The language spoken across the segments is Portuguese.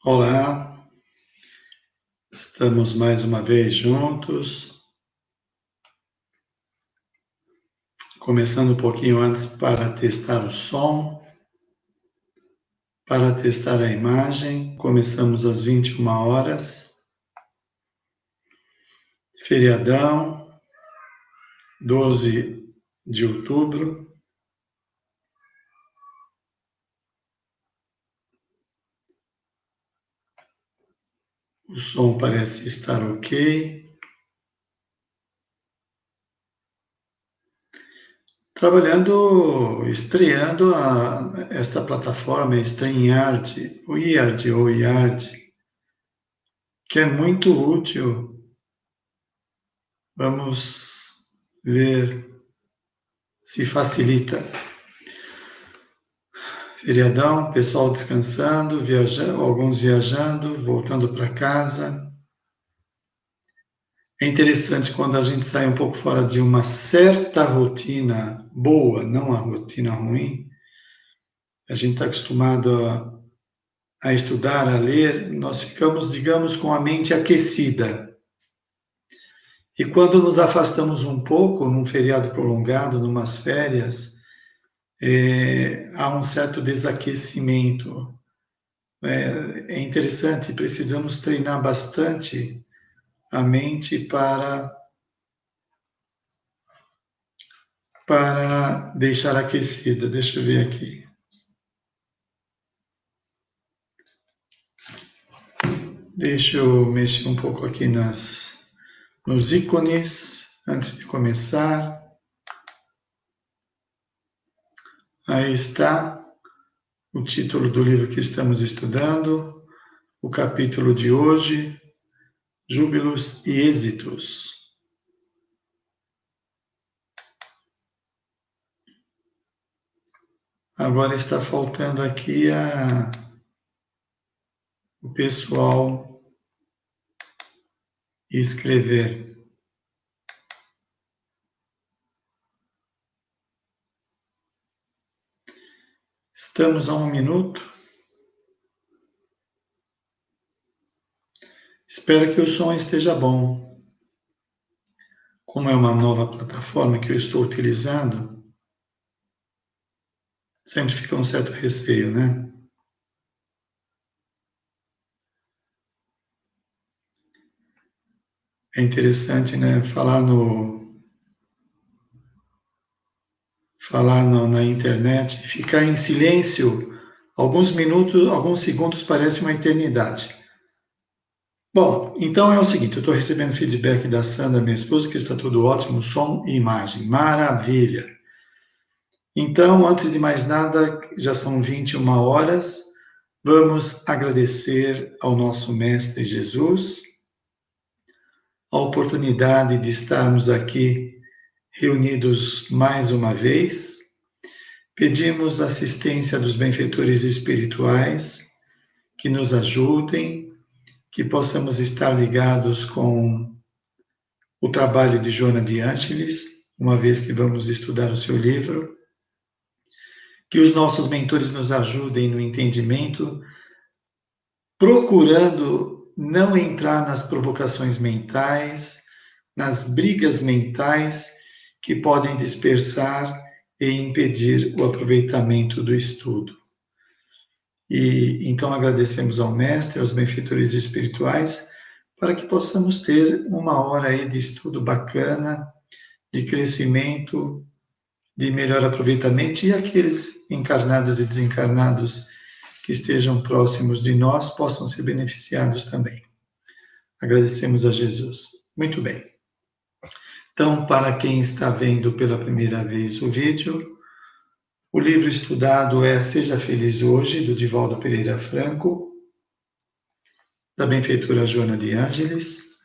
Olá, estamos mais uma vez juntos, começando um pouquinho antes para testar o som, para testar a imagem. Começamos às 21 horas, feriadão, 12 de outubro. O som parece estar ok. Trabalhando, estreando esta plataforma StreamYard, o IARD, que é muito útil. Vamos ver se facilita. Feriadão, pessoal descansando, alguns viajando, voltando para casa. É interessante quando a gente sai um pouco fora de uma certa rotina boa, não a rotina ruim. A gente está acostumado a estudar, a ler, nós ficamos, digamos, com a mente aquecida. E quando nos afastamos um pouco, num feriado prolongado, numas férias, há um certo desaquecimento. É interessante, precisamos treinar bastante a mente para deixar aquecida. Deixa eu ver aqui. Deixa eu mexer um pouco aqui nos ícones antes de começar. Aí está o título do livro que estamos estudando, o capítulo de hoje, Júbilos e Êxitos. Agora está faltando aqui o pessoal escrever. Estamos a 1 minuto. Espero que o som esteja bom. Como é uma nova plataforma que eu estou utilizando, sempre fica um certo receio, né? É interessante, né? Na internet, ficar em silêncio alguns minutos, alguns segundos parece uma eternidade. Bom, então é o seguinte, eu estou recebendo feedback da Sandra, minha esposa, que está tudo ótimo, som e imagem, maravilha. Então, antes de mais nada, já são 21 horas, vamos agradecer ao nosso Mestre Jesus a oportunidade de estarmos aqui reunidos mais uma vez. Pedimos assistência dos benfeitores espirituais que nos ajudem, que possamos estar ligados com o trabalho de Joana de Ângeles, uma vez que vamos estudar o seu livro, que os nossos mentores nos ajudem no entendimento, procurando não entrar nas provocações mentais, nas brigas mentais que podem dispersar e impedir o aproveitamento do estudo. E então agradecemos ao Mestre, aos benfeitores espirituais, para que possamos ter uma hora aí de estudo bacana, de crescimento, de melhor aproveitamento, e aqueles encarnados e desencarnados que estejam próximos de nós possam ser beneficiados também. Agradecemos a Jesus. Muito bem. Então, para quem está vendo pela primeira vez o vídeo, o livro estudado é Seja Feliz Hoje, do Divaldo Pereira Franco, da benfeitora Joana de Ângeles.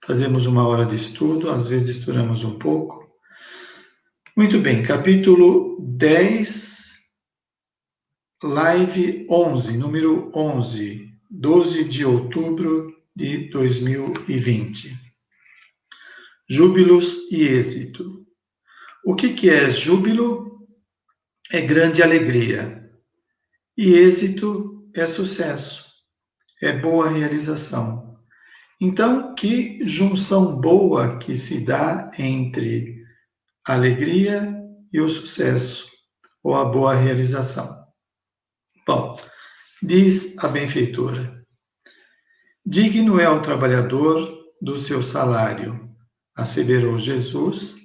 Fazemos uma hora de estudo, às vezes estouramos um pouco. Muito bem, capítulo 10, live 11, número 11, 12 de outubro de 2020. Júbilos e êxito. O que é júbilo? É grande alegria. E êxito é sucesso. é boa realização. Então, que junção boa que se dá entre a alegria e o sucesso, ou a boa realização. Bom, diz a benfeitora: digno é o trabalhador do seu salário, asseverou Jesus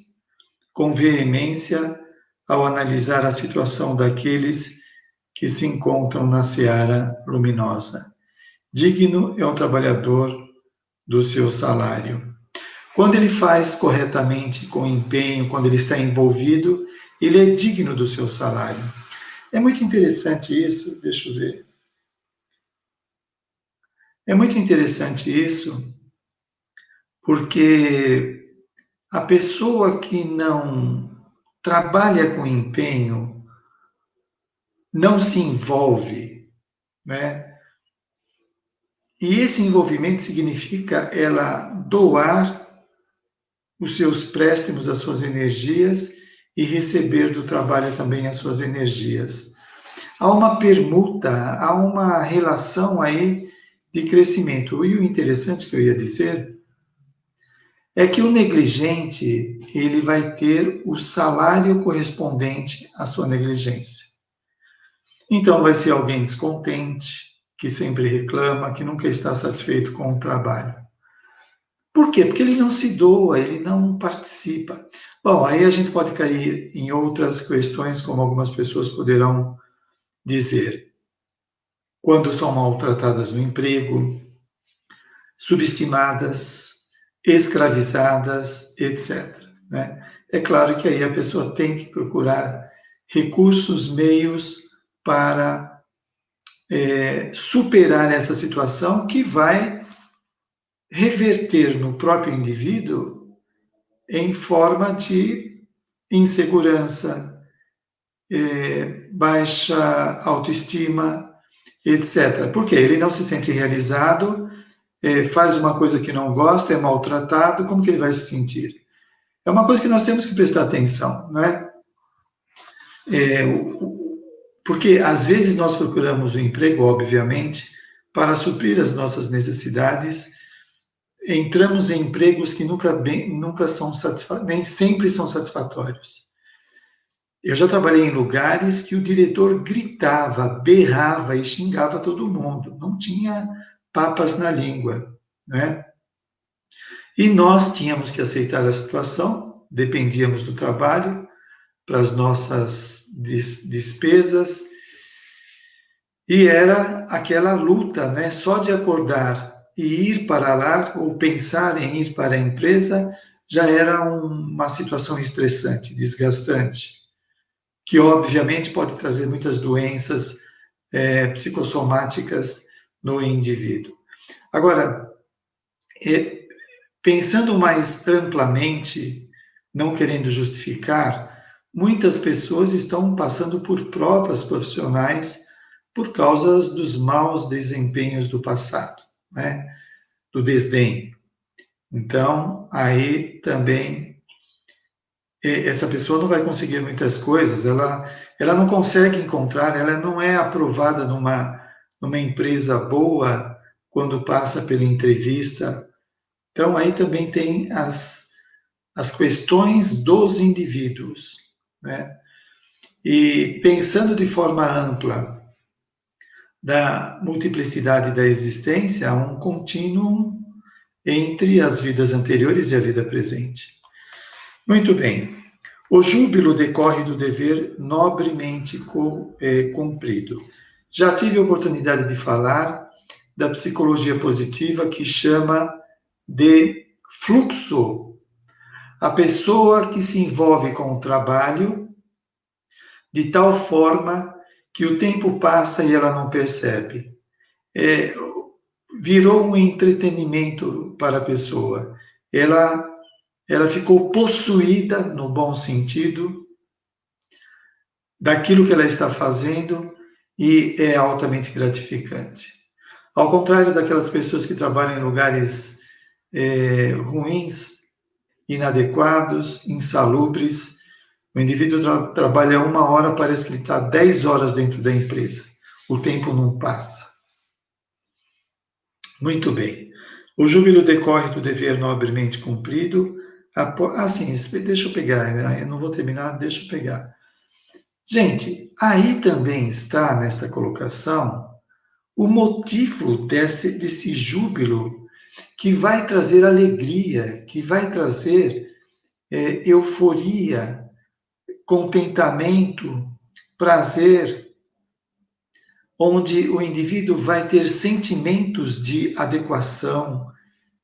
com veemência ao analisar a situação daqueles que se encontram na seara luminosa. Digno é o trabalhador do seu salário. Quando ele faz corretamente, com empenho, quando ele está envolvido, ele é digno do seu salário. É muito interessante isso, deixa eu ver. É muito interessante isso, porque a pessoa que não trabalha com empenho, não se envolve, né? E esse envolvimento significa ela doar os seus préstimos, as suas energias e receber do trabalho também as suas energias. Há uma permuta, há uma relação aí de crescimento. E o interessante que eu ia dizer é que o negligente, ele vai ter o salário correspondente à sua negligência. Então vai ser alguém descontente, que sempre reclama, que nunca está satisfeito com o trabalho. Por quê? Porque ele não se doa, ele não participa. Bom, aí a gente pode cair em outras questões, como algumas pessoas poderão dizer. Quando são maltratadas no emprego, subestimadas, escravizadas, etc. Né? É claro que aí a pessoa tem que procurar recursos, meios para superar essa situação que vai reverter no próprio indivíduo em forma de insegurança, baixa autoestima, etc. Porque ele não se sente realizado, faz uma coisa que não gosta, é maltratado, como que ele vai se sentir? É uma coisa que nós temos que prestar atenção, não é? Porque às vezes nós procuramos o emprego, obviamente, para suprir as nossas necessidades. Entramos em empregos que nunca são nem sempre são satisfatórios. Eu já trabalhei em lugares que o diretor gritava, berrava e xingava todo mundo. Não tinha papas na língua, né? E nós tínhamos que aceitar a situação, dependíamos do trabalho para as nossas despesas, e era aquela luta, né? Só de acordar e ir para lá, ou pensar em ir para a empresa, já era uma situação estressante, desgastante, que obviamente pode trazer muitas doenças psicossomáticas no indivíduo. Agora, pensando mais amplamente, não querendo justificar, muitas pessoas estão passando por provas profissionais por causa dos maus desempenhos do passado, né? Do desdém. Então, aí também essa pessoa não vai conseguir muitas coisas, ela não consegue encontrar, ela não é aprovada numa empresa boa quando passa pela entrevista. Então, aí também tem as questões dos indivíduos, né? E pensando de forma ampla da multiplicidade da existência, há um contínuo entre as vidas anteriores e a vida presente. Muito bem. O júbilo decorre do dever nobremente cumprido. Já tive a oportunidade de falar da psicologia positiva, que chama de fluxo. A pessoa que se envolve com o trabalho de tal forma que o tempo passa e ela não percebe. Virou um entretenimento para a pessoa. Ela ficou possuída, no bom sentido, daquilo que ela está fazendo e é altamente gratificante. Ao contrário daquelas pessoas que trabalham em lugares ruins, inadequados, insalubres, o indivíduo trabalha 1 hora, parece que ele está 10 horas dentro da empresa. O tempo não passa. Muito bem. O júbilo decorre do dever nobremente cumprido. Assim, deixa eu pegar, né? Eu não vou terminar, deixa eu pegar. Gente, aí também está, nesta colocação, o motivo desse júbilo que vai trazer alegria, que vai trazer euforia, contentamento, prazer, onde o indivíduo vai ter sentimentos de adequação,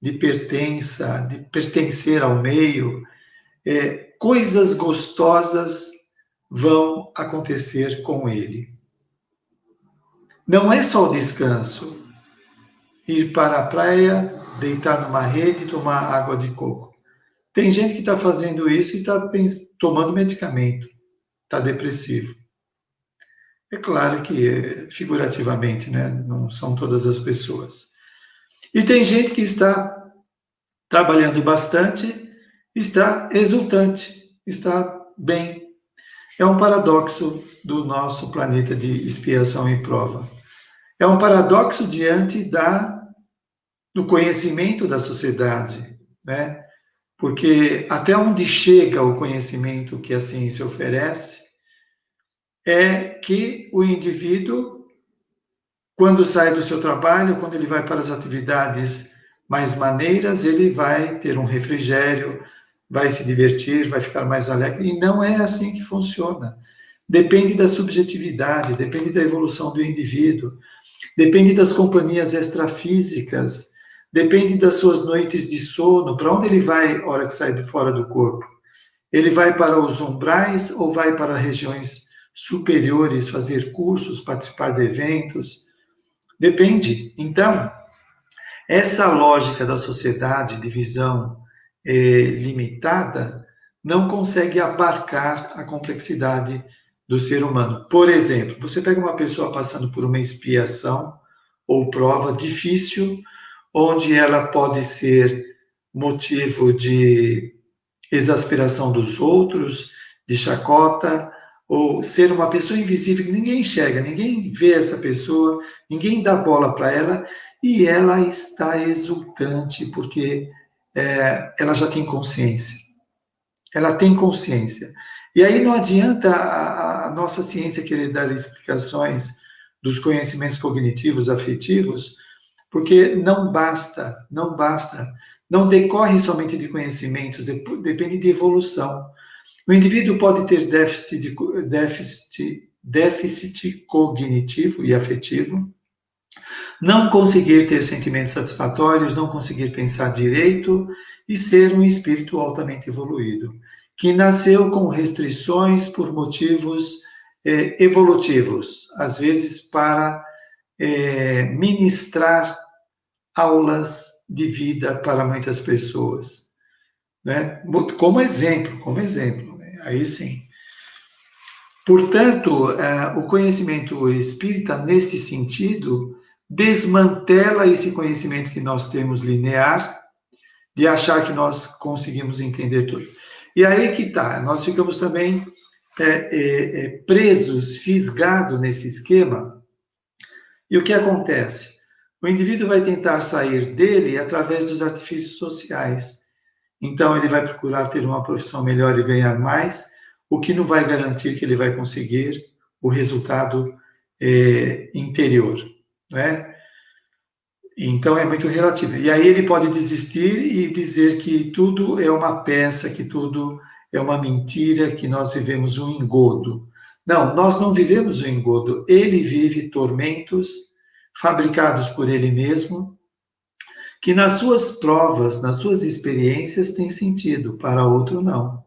de pertença, de pertencer ao meio, coisas gostosas vão acontecer com ele. Não é só o descanso, ir para a praia, deitar numa rede e tomar água de coco. Tem gente que está fazendo isso e está tomando medicamento, está depressivo. É claro que, figurativamente, né? Não são todas as pessoas. E tem gente que está trabalhando bastante, está exultante, está bem. É um paradoxo do nosso planeta de expiação e prova. É um paradoxo diante do conhecimento da sociedade, né? Porque até onde chega o conhecimento que a ciência oferece é que o indivíduo, quando sai do seu trabalho, quando ele vai para as atividades mais maneiras, ele vai ter um refrigério, vai se divertir, vai ficar mais alegre. E não é assim que funciona. Depende da subjetividade, depende da evolução do indivíduo, depende das companhias extrafísicas, depende das suas noites de sono, para onde ele vai na hora que sai de fora do corpo. Ele vai para os umbrais ou vai para regiões superiores fazer cursos, participar de eventos? Depende. Então, essa lógica da sociedade de visão limitada não consegue abarcar a complexidade do ser humano. Por exemplo, você pega uma pessoa passando por uma expiação ou prova difícil, onde ela pode ser motivo de exasperação dos outros, de chacota, ou ser uma pessoa invisível que ninguém enxerga, ninguém vê essa pessoa, ninguém dá bola para ela, e ela está exultante porque ela já tem consciência. Ela tem consciência. E aí não adianta a nossa ciência querer dar explicações dos conhecimentos cognitivos, afetivos, porque não basta, não basta. Não decorre somente de conhecimentos, depende de evolução. O indivíduo pode ter déficit cognitivo e afetivo, não conseguir ter sentimentos satisfatórios, não conseguir pensar direito e ser um espírito altamente evoluído, que nasceu com restrições por motivos evolutivos, às vezes para ministrar aulas de vida para muitas pessoas, né? Como exemplo, né? Aí sim. Portanto, o conhecimento espírita, neste sentido, desmantela esse conhecimento que nós temos linear, de achar que nós conseguimos entender tudo. E aí que está, nós ficamos também presos, fisgados nesse esquema. E o que acontece? O indivíduo vai tentar sair dele através dos artifícios sociais. Então, ele vai procurar ter uma profissão melhor e ganhar mais, o que não vai garantir que ele vai conseguir o resultado interior, né? Então, é muito relativo. E aí ele pode desistir e dizer que tudo é uma peça, que tudo é uma mentira, que nós vivemos um engodo. Não, nós não vivemos um engodo. Ele vive tormentos fabricados por ele mesmo, que nas suas provas, nas suas experiências tem sentido, para outro não.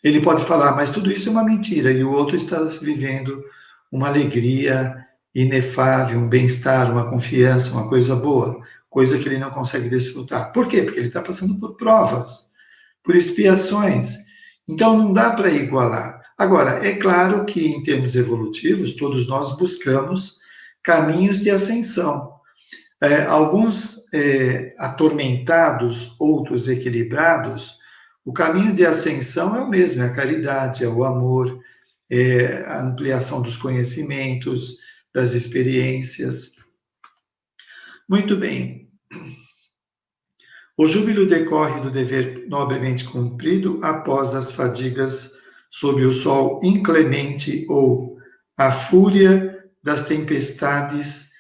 Ele pode falar, mas tudo isso é uma mentira, e o outro está vivendo uma alegria inefável, um bem-estar, uma confiança, uma coisa boa, coisa que ele não consegue desfrutar. Por quê? Porque ele está passando por provas, por expiações. Então não dá para igualar. Agora, é claro que em termos evolutivos, todos nós buscamos caminhos de ascensão. Alguns atormentados, outros equilibrados, o caminho de ascensão é o mesmo, é a caridade, é o amor, é a ampliação dos conhecimentos, das experiências. Muito bem. O júbilo decorre do dever nobremente cumprido após as fadigas sob o sol inclemente ou a fúria das tempestades,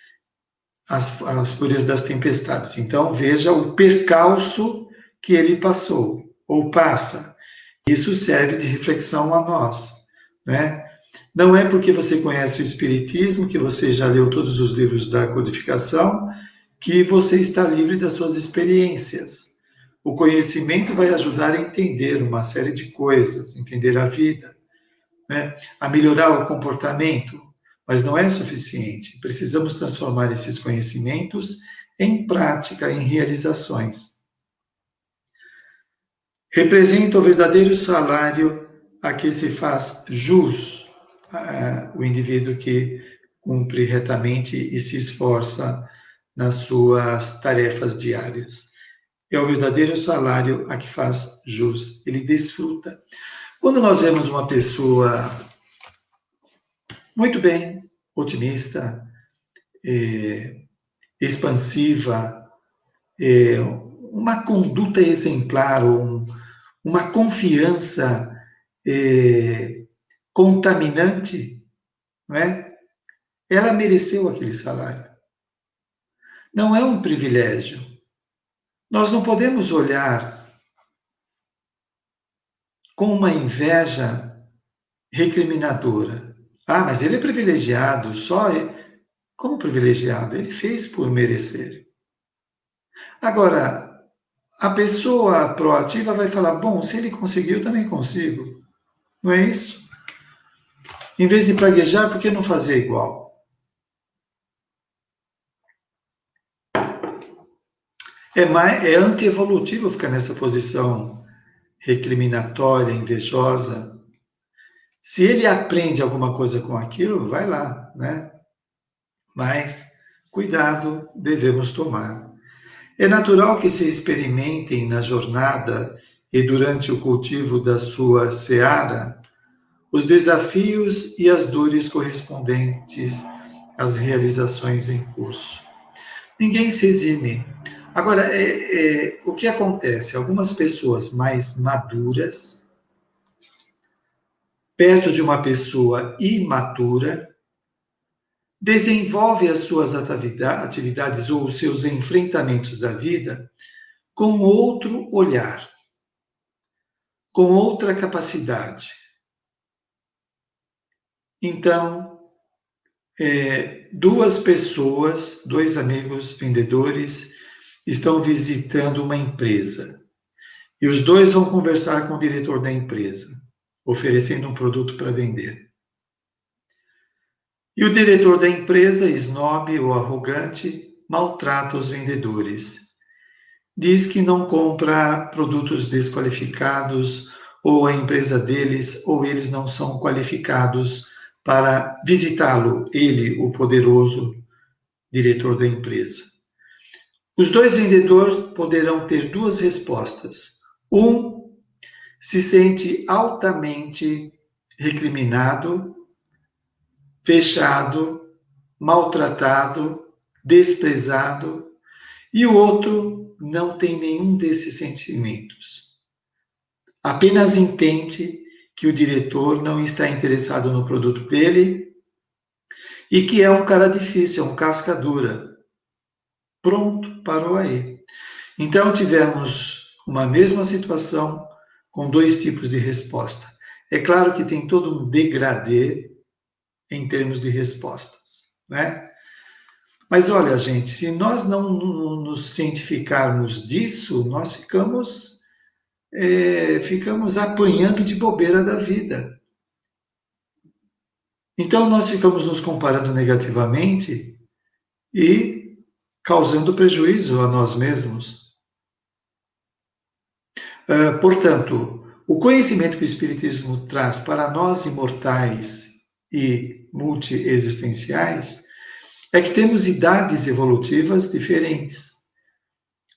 as fúrias das tempestades. Então, veja o percalço que ele passou, ou passa. Isso serve de reflexão a nós, né? Não é porque você conhece o Espiritismo, que você já leu todos os livros da codificação, que você está livre das suas experiências. O conhecimento vai ajudar a entender uma série de coisas, entender a vida, né? A melhorar o comportamento, mas não é suficiente. Precisamos transformar esses conhecimentos em prática, em realizações. Representa o verdadeiro salário a que se faz jus o indivíduo que cumpre retamente e se esforça nas suas tarefas diárias. É o verdadeiro salário a que faz jus, ele desfruta. Quando nós vemos uma pessoa muito bem, otimista, expansiva, uma conduta exemplar, uma confiança contaminante, não é? Ela mereceu aquele salário. Não é um privilégio. Nós não podemos olhar com uma inveja recriminadora. Ah, mas ele é privilegiado, só ele. Como privilegiado? Ele fez por merecer. Agora, a pessoa proativa vai falar: bom, se ele conseguiu, eu também consigo. Não é isso? Em vez de praguejar, por que não fazer igual? É antievolutivo ficar nessa posição recriminatória, invejosa. Se ele aprende alguma coisa com aquilo, vai lá, né? Mas cuidado devemos tomar. É natural que se experimentem na jornada e durante o cultivo da sua seara os desafios e as dores correspondentes às realizações em curso. Ninguém se exime. Agora, o que acontece? Algumas pessoas mais maduras, perto de uma pessoa imatura, desenvolve as suas atividades ou os seus enfrentamentos da vida com outro olhar, com outra capacidade. Então, duas pessoas, dois amigos vendedores, estão visitando uma empresa. E os dois vão conversar com o diretor da empresa, oferecendo um produto para vender. E o diretor da empresa, snob ou arrogante, maltrata os vendedores. Diz que não compra produtos desqualificados, ou a empresa deles, ou eles não são qualificados para visitá-lo, ele, o poderoso diretor da empresa. Os dois vendedores poderão ter duas respostas. Um se sente altamente recriminado, fechado, maltratado, desprezado, e o outro não tem nenhum desses sentimentos. Apenas entende que o diretor não está interessado no produto dele e que é um cara difícil, é um casca dura. Pronto, parou aí. Então tivemos uma mesma situação com dois tipos de resposta. É claro que tem todo um degradê em termos de respostas, né? Mas olha, gente, se nós não nos cientificarmos disso, nós ficamos apanhando de bobeira da vida. Então nós ficamos nos comparando negativamente e causando prejuízo a nós mesmos. Portanto, o conhecimento que o Espiritismo traz para nós imortais e multiexistenciais é que temos idades evolutivas diferentes,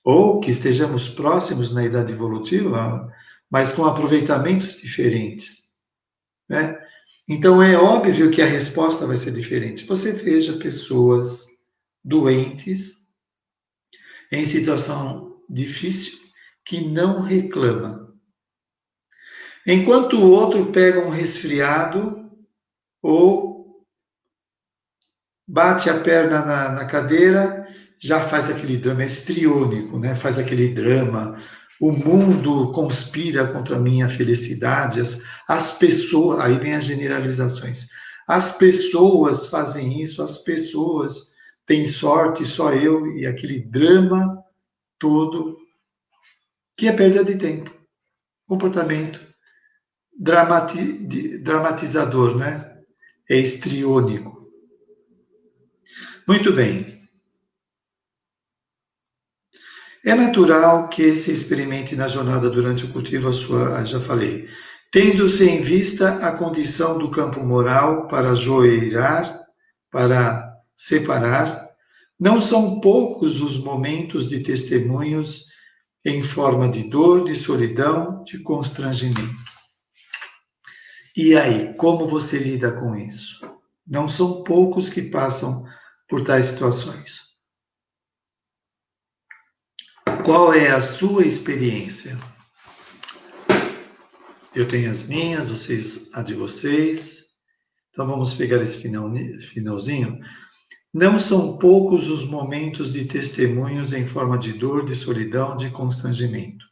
ou que estejamos próximos na idade evolutiva, mas com aproveitamentos diferentes, né? Então é óbvio que a resposta vai ser diferente. Você veja pessoas doentes em situação difícil que não reclama. Enquanto o outro pega um resfriado ou bate a perna na cadeira, já faz aquele drama, é histriônico, né? Faz aquele drama. O mundo conspira contra a minha felicidade. As pessoas, aí vem as generalizações. As pessoas fazem isso, as pessoas têm sorte, só eu, e aquele drama todo, que é perda de tempo. Comportamento dramatizador, né? É histriônico. Muito bem. É natural que se experimente na jornada durante o cultivo a sua, já falei, tendo-se em vista a condição do campo moral para joeirar, para separar, não são poucos os momentos de testemunhos em forma de dor, de solidão, de constrangimento. E aí, como você lida com isso? Não são poucos que passam por tais situações. Qual é a sua experiência? Eu tenho as minhas, vocês a de vocês. Então vamos pegar esse finalzinho. Não são poucos os momentos de testemunhos em forma de dor, de solidão, de constrangimento.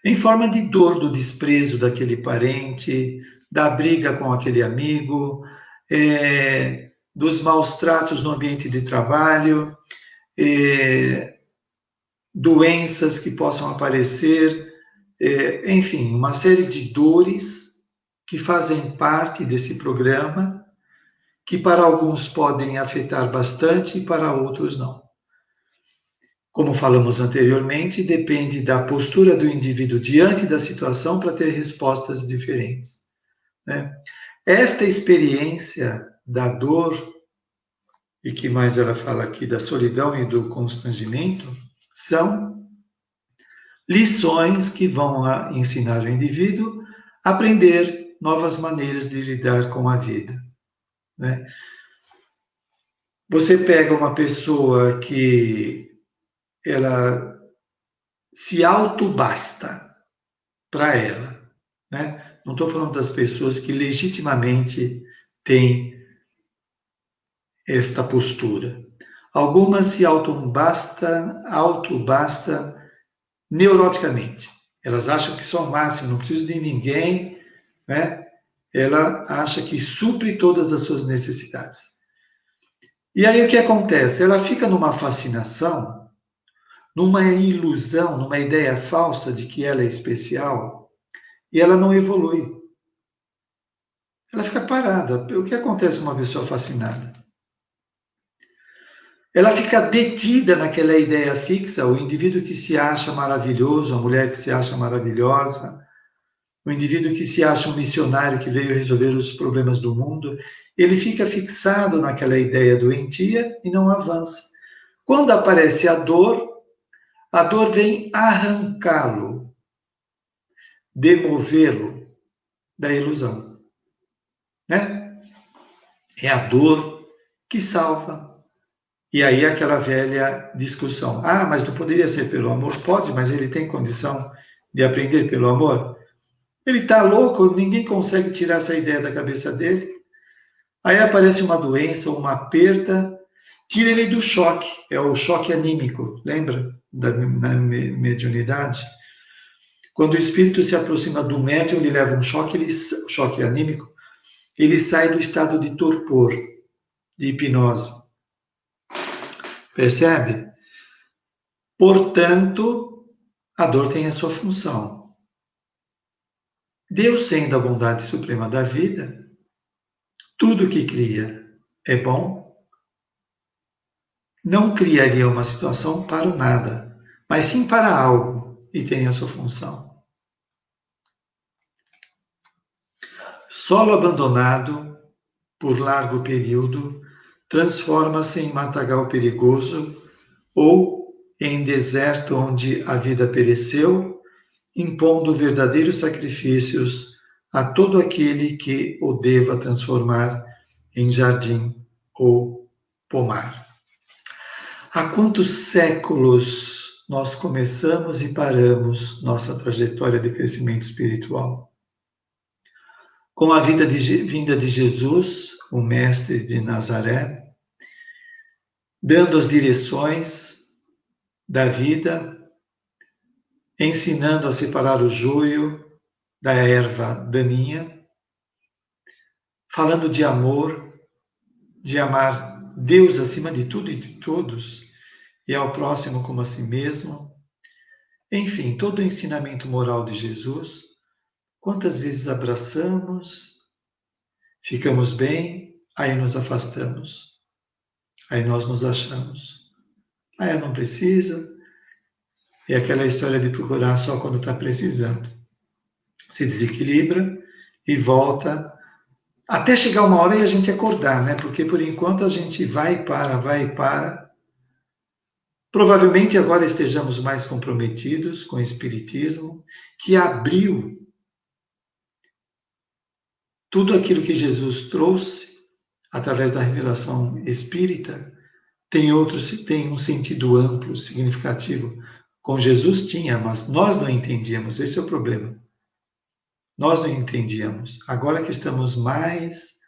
Em forma de dor do desprezo daquele parente, da briga com aquele amigo, dos maus tratos no ambiente de trabalho, doenças que possam aparecer, enfim, uma série de dores que fazem parte desse programa, que para alguns podem afetar bastante e para outros não. Como falamos anteriormente, depende da postura do indivíduo diante da situação para ter respostas diferentes, né? Esta experiência da dor, e que mais ela fala aqui, da solidão e do constrangimento, são lições que vão ensinar o indivíduo a aprender novas maneiras de lidar com a vida, né? Você pega uma pessoa que ela se autobasta para ela, né? Não estou falando das pessoas que legitimamente têm esta postura. Algumas se autobasta neuroticamente. Elas acham que são o máximo, não preciso de ninguém, né? Ela acha que supre todas as suas necessidades. E aí o que acontece? Ela fica numa fascinação, numa ilusão, numa ideia falsa de que ela é especial, e ela não evolui. Ela fica parada. O que acontece com uma pessoa fascinada? Ela fica detida naquela ideia fixa, o indivíduo que se acha maravilhoso, a mulher que se acha maravilhosa, o indivíduo que se acha um missionário que veio resolver os problemas do mundo, ele fica fixado naquela ideia doentia e não avança. Quando aparece a dor vem arrancá-lo, demovê-lo da ilusão, né? É a dor que salva. E aí aquela velha discussão. Ah, mas não poderia ser pelo amor? Pode, mas ele tem condição de aprender pelo amor? Ele está louco, ninguém consegue tirar essa ideia da cabeça dele. Aí aparece uma doença, uma perda, tira ele do choque, é o choque anímico, lembra? Na mediunidade. Quando o espírito se aproxima do médium, ele leva um choque, choque anímico, ele sai do estado de torpor, de hipnose. Percebe? Portanto, a dor tem a sua função. Deus, sendo a bondade suprema da vida, tudo que cria é bom, não criaria uma situação para o nada, mas sim para algo, e tem a sua função. Solo abandonado por largo período transforma-se em matagal perigoso ou em deserto onde a vida pereceu, impondo verdadeiros sacrifícios a todo aquele que o deva transformar em jardim ou pomar. Há quantos séculos nós começamos e paramos nossa trajetória de crescimento espiritual? Com a vinda de Jesus, o Mestre de Nazaré, dando as direções da vida, ensinando a separar o joio da erva daninha, falando de amor, de amar Deus acima de tudo e de todos, e ao próximo como a si mesmo. Enfim, todo o ensinamento moral de Jesus, quantas vezes abraçamos, ficamos bem, aí nos afastamos, aí nós nos achamos. Ah, eu não preciso, é aquela história de procurar só quando está precisando. Se desequilibra e volta, até chegar uma hora e a gente acordar, né? Porque por enquanto a gente vai e para, vai e para. Provavelmente agora estejamos mais comprometidos com o Espiritismo, que abriu tudo aquilo que Jesus trouxe através da revelação espírita, tem um sentido amplo, significativo. Com Jesus tinha, mas nós não entendíamos, esse é o problema. Nós não entendíamos. Agora que estamos mais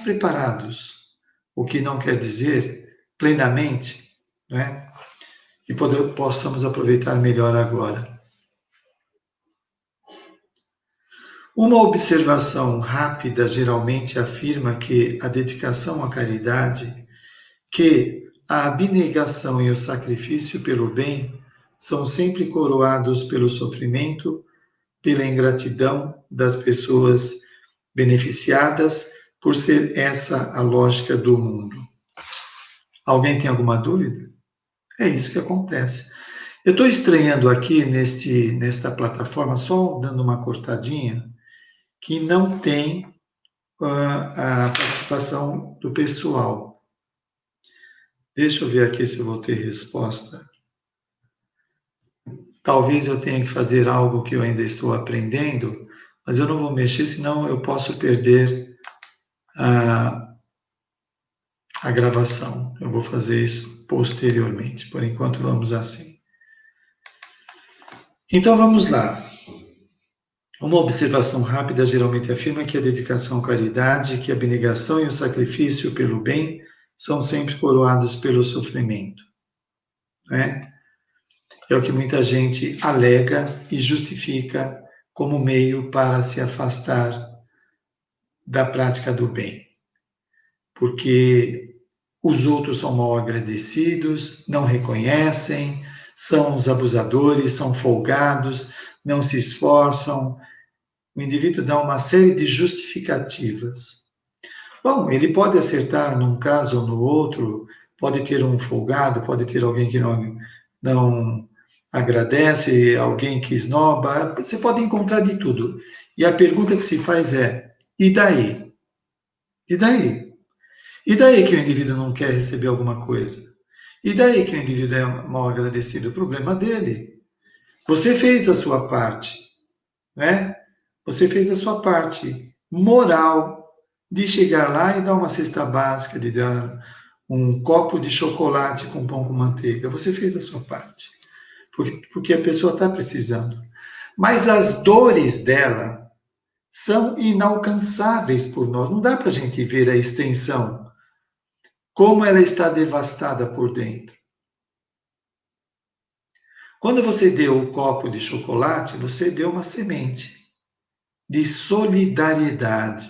preparados, o que não quer dizer plenamente, né? E possamos aproveitar melhor agora. Uma observação rápida geralmente afirma que a dedicação à caridade, que a abnegação e o sacrifício pelo bem são sempre coroados pelo sofrimento, pela ingratidão das pessoas beneficiadas, por ser essa a lógica do mundo. Alguém tem alguma dúvida? É isso que acontece. Eu estou estranhando aqui nesta plataforma, só dando uma cortadinha, que não tem a participação do pessoal. Deixa eu ver aqui se eu vou ter resposta. Talvez eu tenha que fazer algo que eu ainda estou aprendendo, mas eu não vou mexer, senão eu posso perder a gravação. Eu vou fazer isso posteriormente. Por enquanto, vamos assim. Então, vamos lá. Uma observação rápida geralmente afirma que a dedicação à caridade, que a abnegação e o sacrifício pelo bem são sempre coroados pelo sofrimento. Né? É o que muita gente alega e justifica como meio para se afastar da prática do bem. Porque os outros são mal agradecidos, não reconhecem, são os abusadores, são folgados, não se esforçam. O indivíduo dá uma série de justificativas. Bom, ele pode acertar num caso ou no outro, pode ter um folgado, pode ter alguém que não agradece, alguém que esnoba, você pode encontrar de tudo. E a pergunta que se faz é: e daí? E daí? E daí que o indivíduo não quer receber alguma coisa? E daí que o indivíduo é mal agradecido? O problema dele. Você fez a sua parte, né? Você fez a sua parte moral de chegar lá e dar uma cesta básica, de dar um copo de chocolate com pão com manteiga. Você fez a sua parte, porque a pessoa está precisando. Mas as dores dela são inalcançáveis por nós. Não dá para a gente ver a extensão, como ela está devastada por dentro. Quando você deu o copo de chocolate, você deu uma semente de solidariedade,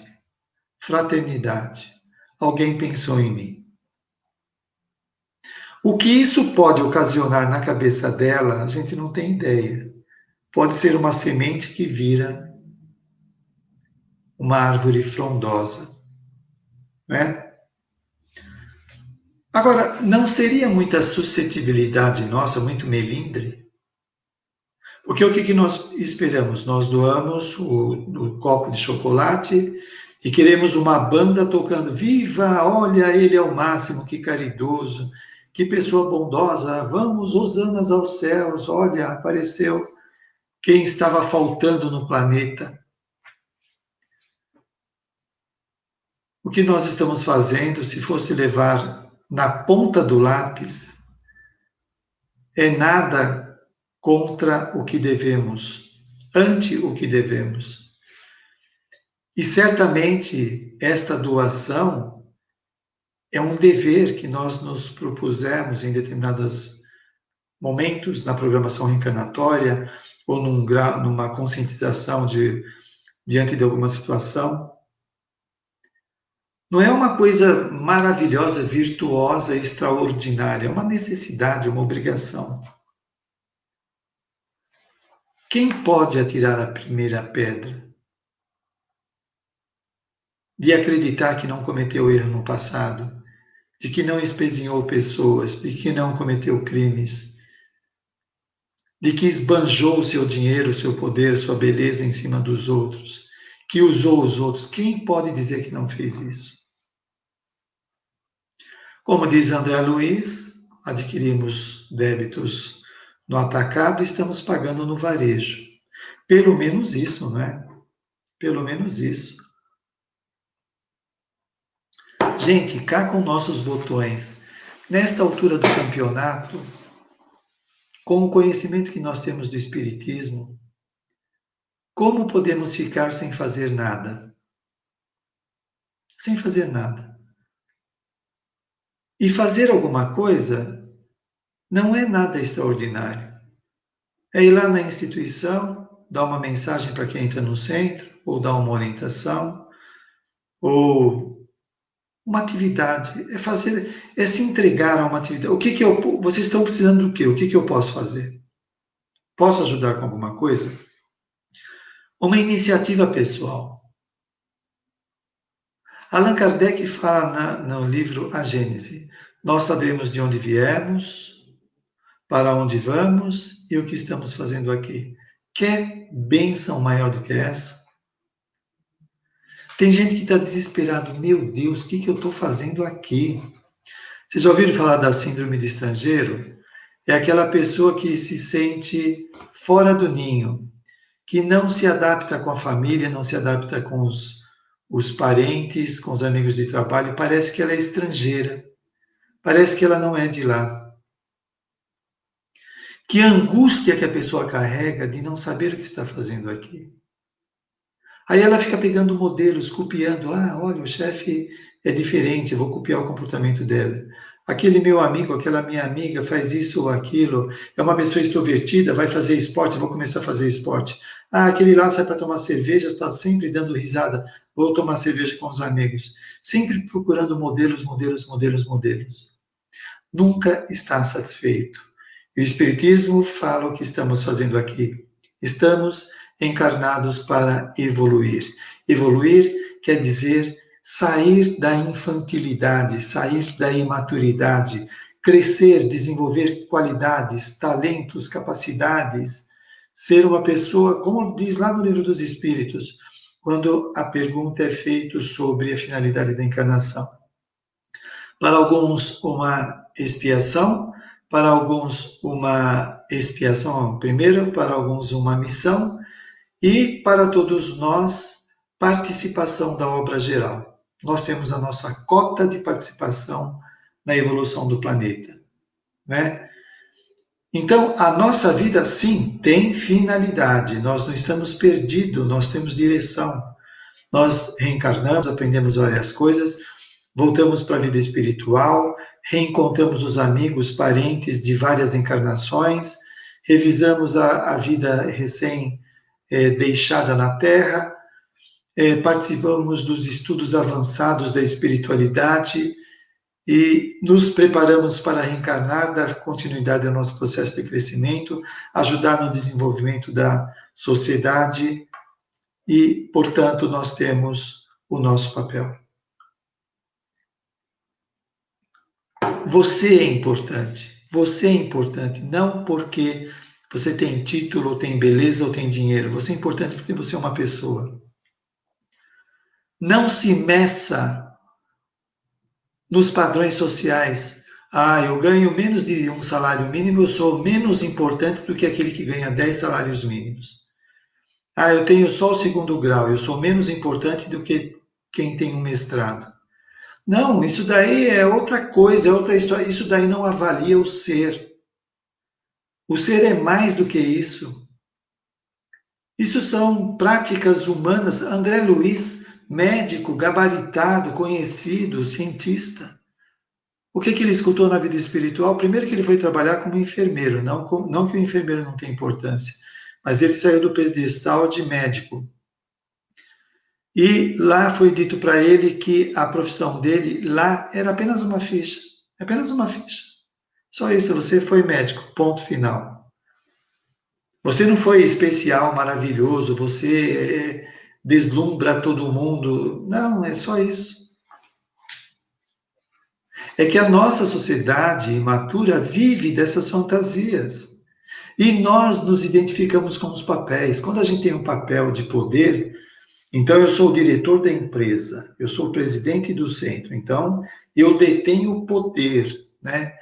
fraternidade. Alguém pensou em mim. O que isso pode ocasionar na cabeça dela, a gente não tem ideia. Pode ser uma semente que vira uma árvore frondosa, né? Agora, não seria muita suscetibilidade nossa, muito melindre? Porque o que nós esperamos? Nós doamos o copo de chocolate e queremos uma banda tocando: viva, olha, ele é o máximo, que caridoso, que pessoa bondosa, vamos, hosanas aos céus, olha, apareceu quem estava faltando no planeta. O que nós estamos fazendo, se fosse levar na ponta do lápis, é nada contra o que devemos, ante o que devemos. E certamente esta doação é um dever que nós nos propusemos em determinados momentos na programação reencarnatória ou numa conscientização diante de alguma situação. Não é uma coisa maravilhosa, virtuosa, extraordinária, é uma necessidade, uma obrigação. Quem pode atirar a primeira pedra? De acreditar que não cometeu erro no passado, de que não espezinhou pessoas, de que não cometeu crimes, de que esbanjou o seu dinheiro, o seu poder, sua beleza em cima dos outros, que usou os outros. Quem pode dizer que não fez isso? Como diz André Luiz, adquirimos débitos no atacado e estamos pagando no varejo. Pelo menos isso, não é? Pelo menos isso. Gente, cá com nossos botões. Nesta altura do campeonato, com o conhecimento que nós temos do Espiritismo, como podemos ficar sem fazer nada? Sem fazer nada. E fazer alguma coisa não é nada extraordinário. É ir lá na instituição, dar uma mensagem para quem entra no centro, ou dar uma orientação, ou uma atividade. É se entregar a uma atividade. Vocês estão precisando do quê? O que eu posso fazer? Posso ajudar com alguma coisa? Uma iniciativa pessoal. Allan Kardec fala no livro A Gênese. Nós sabemos de onde viemos, para onde vamos e o que estamos fazendo aqui. Quer bênção maior do que essa? Tem gente que está desesperado. Meu Deus, o que eu estou fazendo aqui? Vocês já ouviram falar da síndrome de estrangeiro? É aquela pessoa que se sente fora do ninho, que não se adapta com a família, não se adapta com os parentes, com os amigos de trabalho, parece que ela é estrangeira, parece que ela não é de lá. Que angústia que a pessoa carrega de não saber o que está fazendo aqui. Aí ela fica pegando modelos, copiando. Olha, o chefe é diferente, eu vou copiar o comportamento dela. Aquele meu amigo, aquela minha amiga faz isso ou aquilo, é uma pessoa extrovertida, vai fazer esporte, vou começar a fazer esporte. Aquele lá sai para tomar cerveja, está sempre dando risada, vou tomar cerveja com os amigos. Sempre procurando modelos. Nunca está satisfeito. E o Espiritismo fala o que estamos fazendo aqui. Estamos encarnados para evoluir. Evoluir quer dizer sair da infantilidade, sair da imaturidade, crescer, desenvolver qualidades, talentos, capacidades, ser uma pessoa, como diz lá no Livro dos Espíritos, quando a pergunta é feita sobre a finalidade da encarnação. Para alguns, uma expiação, para alguns, uma expiação primeiro, para alguns, uma missão, e para todos nós, participação da obra geral. Nós temos a nossa cota de participação na evolução do planeta, né? Então, a nossa vida, sim, tem finalidade. Nós não estamos perdidos, nós temos direção. Nós reencarnamos, aprendemos várias coisas, voltamos para a vida espiritual, reencontramos os amigos, parentes de várias encarnações, revisamos a vida deixada na Terra, participamos dos estudos avançados da espiritualidade e nos preparamos para reencarnar, dar continuidade ao nosso processo de crescimento, ajudar no desenvolvimento da sociedade e, portanto, nós temos o nosso papel. Você é importante não porque você tem título, ou tem beleza, ou tem dinheiro. Você é importante porque você é uma pessoa. Não se meça nos padrões sociais. Eu ganho menos de um salário mínimo, eu sou menos importante do que aquele que ganha 10 salários mínimos. Eu tenho só o 2º grau, eu sou menos importante do que quem tem um mestrado. Não, isso daí é outra coisa, é outra história. Isso daí não avalia o ser. O ser é mais do que isso. Isso são práticas humanas. André Luiz, médico, gabaritado, conhecido, cientista. O que que ele escutou na vida espiritual? Primeiro que ele foi trabalhar como enfermeiro, não que o enfermeiro não tenha importância, mas ele saiu do pedestal de médico. E lá foi dito para ele que a profissão dele lá era apenas uma ficha. Só isso, você foi médico, ponto final. Você não foi especial, maravilhoso, você deslumbra todo mundo. Não, é só isso. É que a nossa sociedade imatura vive dessas fantasias. E nós nos identificamos com os papéis. Quando a gente tem um papel de poder, então eu sou o diretor da empresa, eu sou o presidente do centro, então eu detenho o poder, né?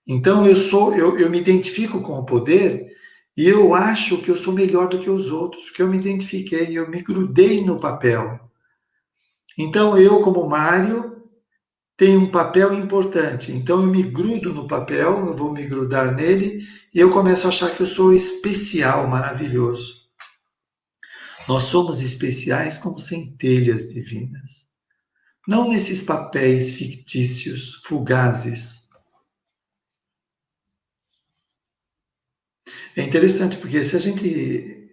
Então eu me identifico com o poder e eu acho que eu sou melhor do que os outros, porque eu me identifiquei, eu me grudei no papel. Então eu, como Mário, tenho um papel importante. Então eu me grudo no papel, eu vou me grudar nele e eu começo a achar que eu sou especial, maravilhoso. Nós somos especiais como centelhas divinas. Não nesses papéis fictícios, fugazes. É interessante porque se a gente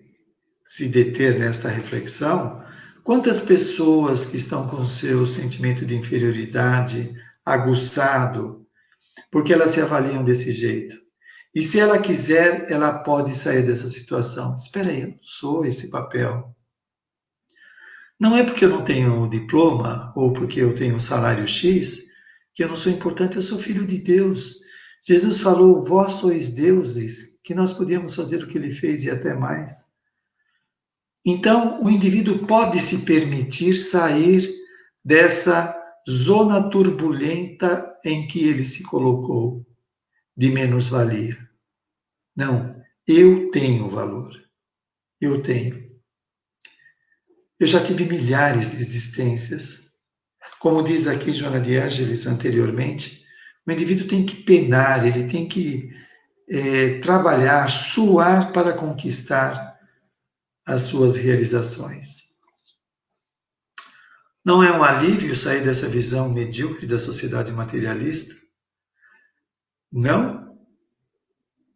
se deter nesta reflexão, quantas pessoas que estão com o seu sentimento de inferioridade aguçado, porque elas se avaliam desse jeito? E se ela quiser, ela pode sair dessa situação. Espera aí, eu não sou esse papel. Não é porque eu não tenho diploma ou porque eu tenho um salário X que eu não sou importante, eu sou filho de Deus. Jesus falou: vós sois deuses, que nós podíamos fazer o que ele fez e até mais. Então, o indivíduo pode se permitir sair dessa zona turbulenta em que ele se colocou, de menos-valia. Não, eu tenho valor. Eu tenho. Eu já tive milhares de existências. Como diz aqui Joana de Ângeles anteriormente, o indivíduo tem que penar, ele tem que trabalhar, suar para conquistar as suas realizações. Não é um alívio sair dessa visão medíocre da sociedade materialista? Não,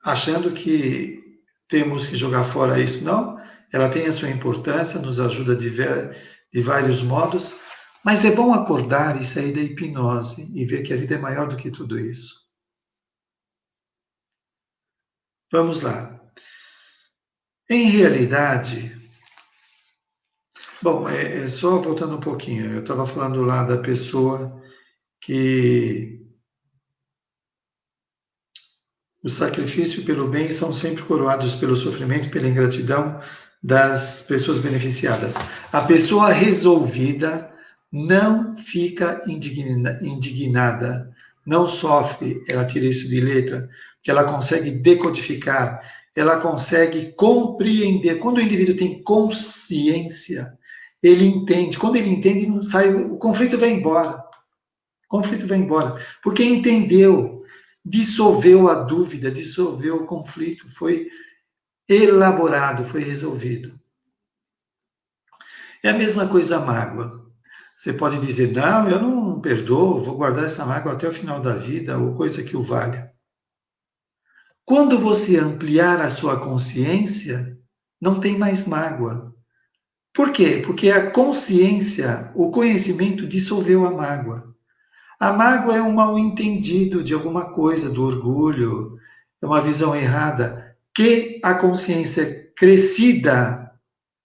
achando que temos que jogar fora isso. Não, ela tem a sua importância, nos ajuda de vários modos, mas é bom acordar e sair da hipnose e ver que a vida é maior do que tudo isso. Vamos lá. Em realidade, bom, só voltando um pouquinho, eu estava falando lá da pessoa que o sacrifício pelo bem são sempre coroados pelo sofrimento, pela ingratidão das pessoas beneficiadas. A pessoa resolvida não fica indignada, não sofre, ela tira isso de letra, que ela consegue decodificar, ela consegue compreender. Quando o indivíduo tem consciência, ele entende. Quando ele entende, não sai, o conflito vai embora. O conflito vai embora, porque entendeu, dissolveu a dúvida, dissolveu o conflito, foi elaborado, foi resolvido. É a mesma coisa a mágoa. Você pode dizer, não, eu não perdoo, vou guardar essa mágoa até o final da vida, ou coisa que o valha. Quando você ampliar a sua consciência, não tem mais mágoa. Por quê? Porque a consciência, o conhecimento dissolveu a mágoa. A mágoa é um mal-entendido de alguma coisa, do orgulho, é uma visão errada, que a consciência crescida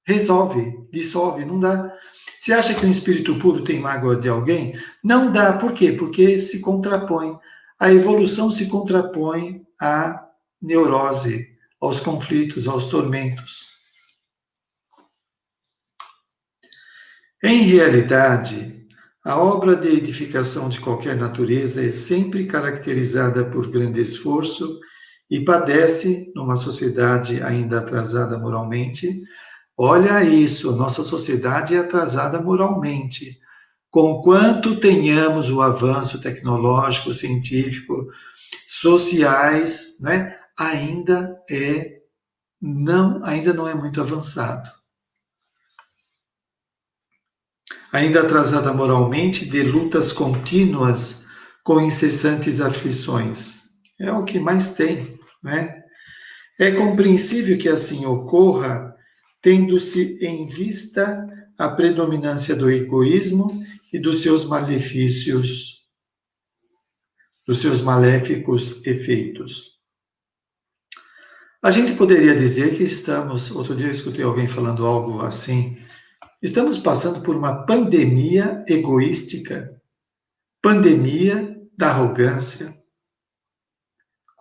resolve, dissolve, não dá. Você acha que um espírito puro tem mágoa de alguém? Não dá. Por quê? Porque se contrapõe. A evolução se contrapõe à neurose, aos conflitos, aos tormentos. Em realidade, a obra de edificação de qualquer natureza é sempre caracterizada por grande esforço e padece, numa sociedade ainda atrasada moralmente. Olha isso, nossa sociedade é atrasada moralmente. Conquanto tenhamos o avanço tecnológico, científico, sociais, né, ainda não é muito avançado. Ainda atrasada moralmente, de lutas contínuas com incessantes aflições. É o que mais tem, né? É compreensível que assim ocorra, tendo-se em vista a predominância do egoísmo e dos seus malefícios, dos seus maléficos efeitos. A gente poderia dizer que outro dia eu escutei alguém falando algo assim, estamos passando por uma pandemia egoística, pandemia da arrogância.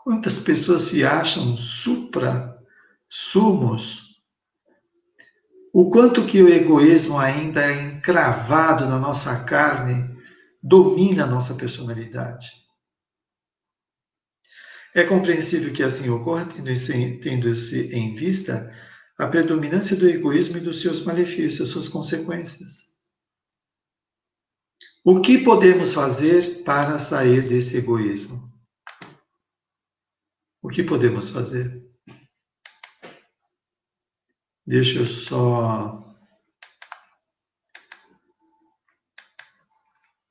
Quantas pessoas se acham supra-sumos? O quanto que o egoísmo ainda é encravado na nossa carne, domina a nossa personalidade. É compreensível que assim ocorra, tendo-se em vista a predominância do egoísmo e dos seus malefícios, suas consequências. O que podemos fazer para sair desse egoísmo? O que podemos fazer? Deixa eu só.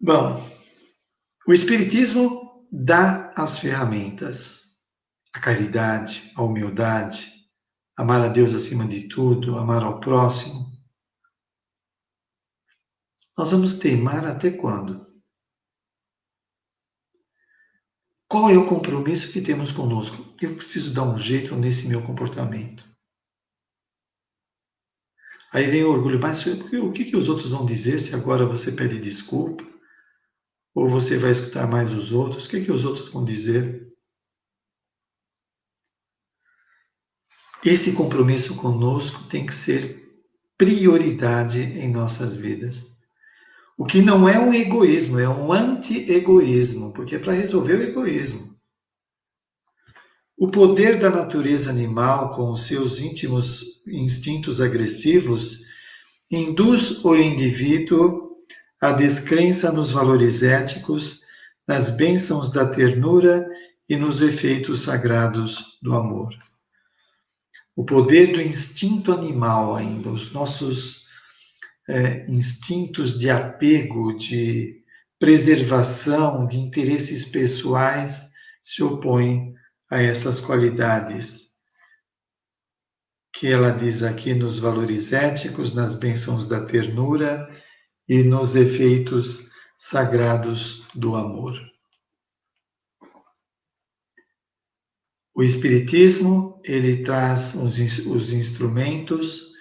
Bom, o Espiritismo dá as ferramentas, a caridade, a humildade, amar a Deus acima de tudo, amar ao próximo. Nós vamos teimar até quando? Qual é o compromisso que temos conosco? Eu preciso dar um jeito nesse meu comportamento. Aí vem o orgulho, mas o que os outros vão dizer se agora você pede desculpa? Ou você vai escutar mais os outros? O que os outros vão dizer? Esse compromisso conosco tem que ser prioridade em nossas vidas. O que não é um egoísmo, é um anti-egoísmo, porque é para resolver o egoísmo. O poder da natureza animal, com os seus íntimos instintos agressivos, induz o indivíduo à descrença nos valores éticos, nas bênçãos da ternura e nos efeitos sagrados do amor. O poder do instinto animal ainda, os nossos instintos de apego, de preservação, de interesses pessoais, se opõem a essas qualidades que ela diz aqui nos valores éticos, nas bênçãos da ternura e nos efeitos sagrados do amor. O Espiritismo, ele traz os instrumentos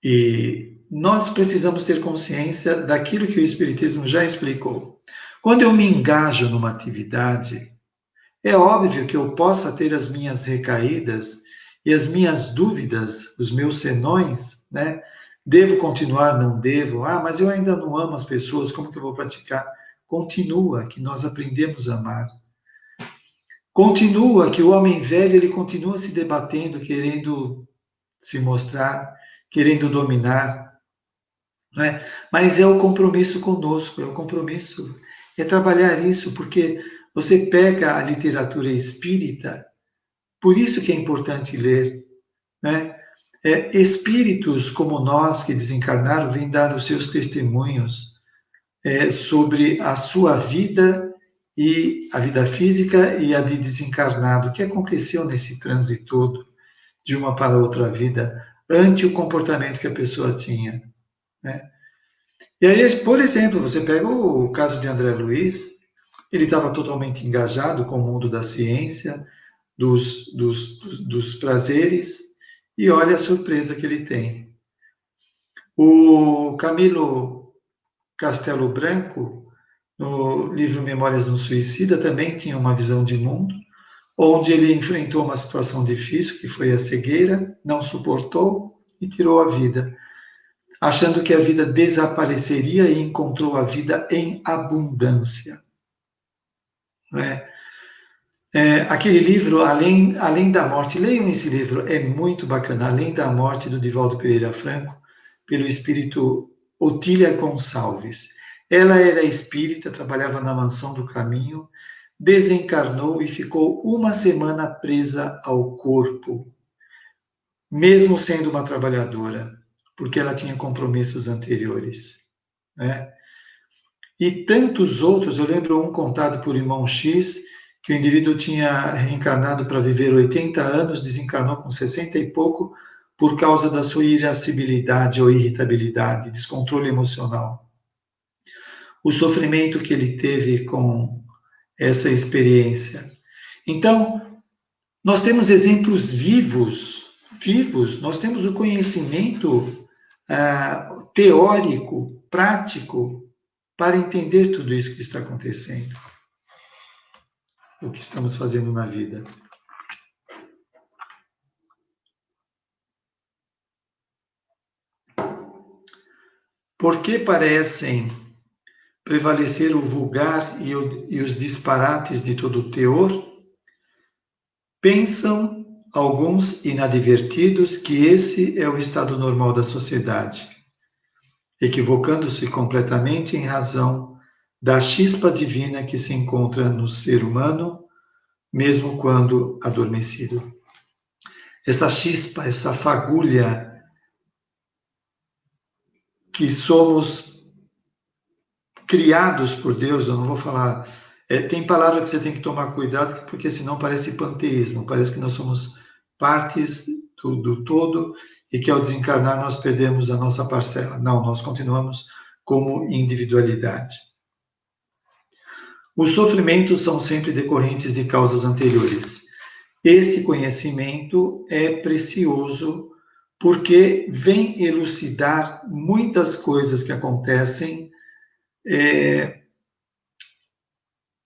e nós precisamos ter consciência daquilo que o Espiritismo já explicou. Quando eu me engajo numa atividade, é óbvio que eu possa ter as minhas recaídas e as minhas dúvidas, os meus senões, né? Devo continuar, não devo? Ah, mas eu ainda não amo as pessoas, como que eu vou praticar? Continua, que nós aprendemos a amar. Continua, que o homem velho, ele continua se debatendo, querendo se mostrar, querendo dominar, né? Mas é o compromisso conosco, é o compromisso, é trabalhar isso, porque você pega a literatura espírita, por isso que é importante ler, né? Espíritos como nós que desencarnaram vêm dar os seus testemunhos sobre a sua vida e a vida física e a de desencarnado, o que aconteceu nesse trânsito todo, de uma para outra vida, ante o comportamento que a pessoa tinha, né? E aí, por exemplo, você pega o caso de André Luiz, ele estava totalmente engajado com o mundo da ciência, dos prazeres, e olha a surpresa que ele tem. O Camilo Castelo Branco, no livro Memórias de um Suicida, também tinha uma visão de mundo, onde ele enfrentou uma situação difícil, que foi a cegueira, não suportou e tirou a vida, achando que a vida desapareceria e encontrou a vida em abundância. Não é? Aquele livro, Além da Morte, leiam esse livro, é muito bacana, Além da Morte, do Divaldo Pereira Franco, pelo espírito Otília Gonçalves. Ela era espírita, trabalhava na Mansão do Caminho, desencarnou e ficou uma semana presa ao corpo, mesmo sendo uma trabalhadora, porque ela tinha compromissos anteriores, né? E tantos outros, eu lembro um contado por irmão X, que o indivíduo tinha reencarnado para viver 80 anos, desencarnou com 60 e pouco, por causa da sua irascibilidade ou irritabilidade, descontrole emocional. O sofrimento que ele teve com essa experiência. Então, nós temos exemplos vivos, nós temos o conhecimento teórico, prático, para entender tudo isso que está acontecendo, o que estamos fazendo na vida. Por que parecem prevalecer o vulgar e os disparates de todo o teor? Pensam alguns inadvertidos que esse é o estado normal da sociedade, equivocando-se completamente em razão da chispa divina que se encontra no ser humano, mesmo quando adormecido. Essa chispa, essa fagulha que somos criados por Deus, eu não vou falar. Tem palavra que você tem que tomar cuidado, porque senão parece panteísmo, parece que nós somos partes do todo e que ao desencarnar nós perdemos a nossa parcela. Não, nós continuamos como individualidade. Os sofrimentos são sempre decorrentes de causas anteriores. Este conhecimento é precioso porque vem elucidar muitas coisas que acontecem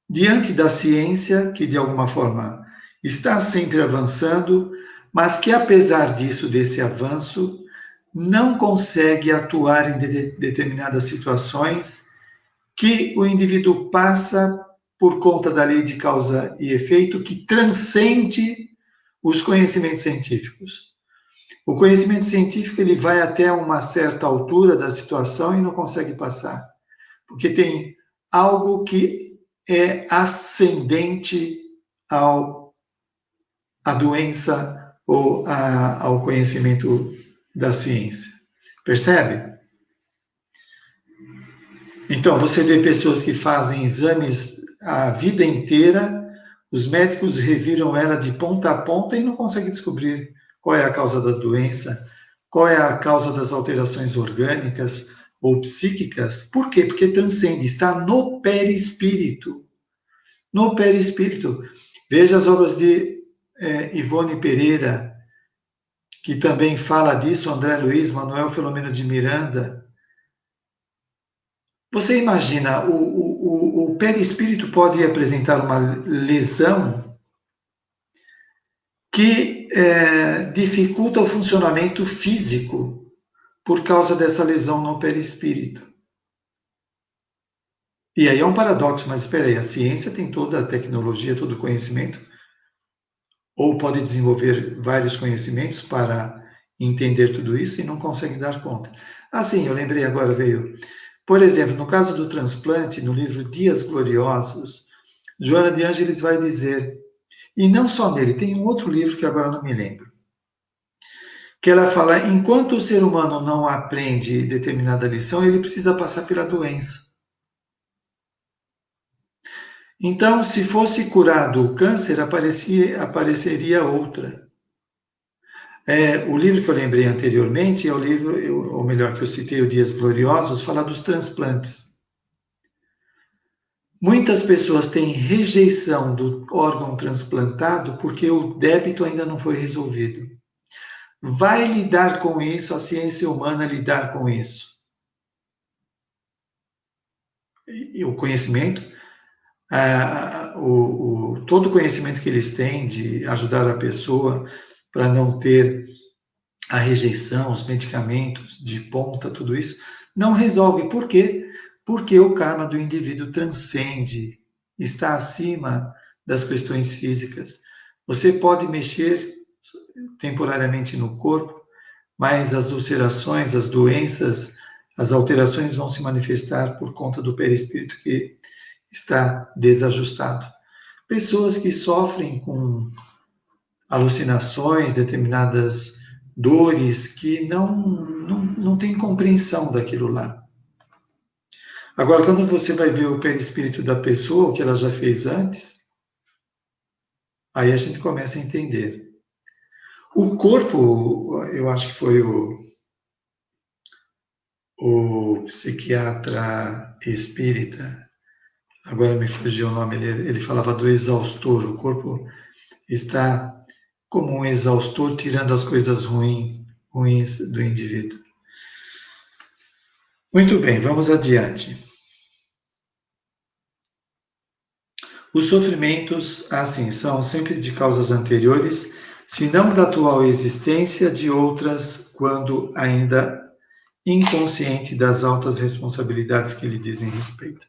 diante da ciência, que de alguma forma está sempre avançando, mas que apesar disso, desse avanço, não consegue atuar em determinadas situações que o indivíduo passa por conta da lei de causa e efeito, que transcende os conhecimentos científicos. O conhecimento científico ele vai até uma certa altura da situação e não consegue passar, porque tem algo que é ascendente à doença ou ao conhecimento da ciência. Percebe? Então, você vê pessoas que fazem exames a vida inteira, os médicos reviram ela de ponta a ponta e não conseguem descobrir qual é a causa da doença, qual é a causa das alterações orgânicas ou psíquicas. Por quê? Porque transcende, está no perispírito. No perispírito. Veja as obras de Ivone Pereira, que também fala disso, André Luiz, Manuel Filomeno de Miranda. Você imagina, o perispírito pode apresentar uma lesão que dificulta o funcionamento físico por causa dessa lesão no perispírito. E aí é um paradoxo, mas espera aí, a ciência tem toda a tecnologia, todo o conhecimento, ou pode desenvolver vários conhecimentos para entender tudo isso e não consegue dar conta. Sim, eu lembrei agora, veio. Por exemplo, no caso do transplante, no livro Dias Gloriosos, Joana de Ângeles vai dizer, e não só nele, tem um outro livro que agora não me lembro, que ela fala, enquanto o ser humano não aprende determinada lição, ele precisa passar pela doença. Então, se fosse curado o câncer, apareceria outra. O livro que eu lembrei anteriormente é o livro, ou melhor, que eu citei, o Dias Gloriosos, fala dos transplantes. Muitas pessoas têm rejeição do órgão transplantado porque o débito ainda não foi resolvido. Vai lidar com isso, a ciência humana lidar com isso. E o conhecimento, todo o conhecimento que eles têm de ajudar a pessoa para não ter a rejeição, os medicamentos de ponta, tudo isso, não resolve. Por quê? Porque o karma do indivíduo transcende, está acima das questões físicas. Você pode mexer temporariamente no corpo, mas as ulcerações, as doenças, As alterações vão se manifestar por conta do perispírito que está desajustado. Pessoas que sofrem com alucinações, determinadas dores, que não têm compreensão daquilo lá. Agora, quando você vai ver o perispírito da pessoa, o que ela já fez antes, aí a gente começa a entender. O corpo, eu acho que foi o psiquiatra espírita, agora me fugiu o nome, ele falava do exaustor. O corpo está como um exaustor tirando as coisas ruins do indivíduo. Muito bem, vamos adiante. Os sofrimentos, assim, são sempre de causas anteriores, se não da atual existência, de outras, quando ainda inconsciente das altas responsabilidades que lhe dizem respeito.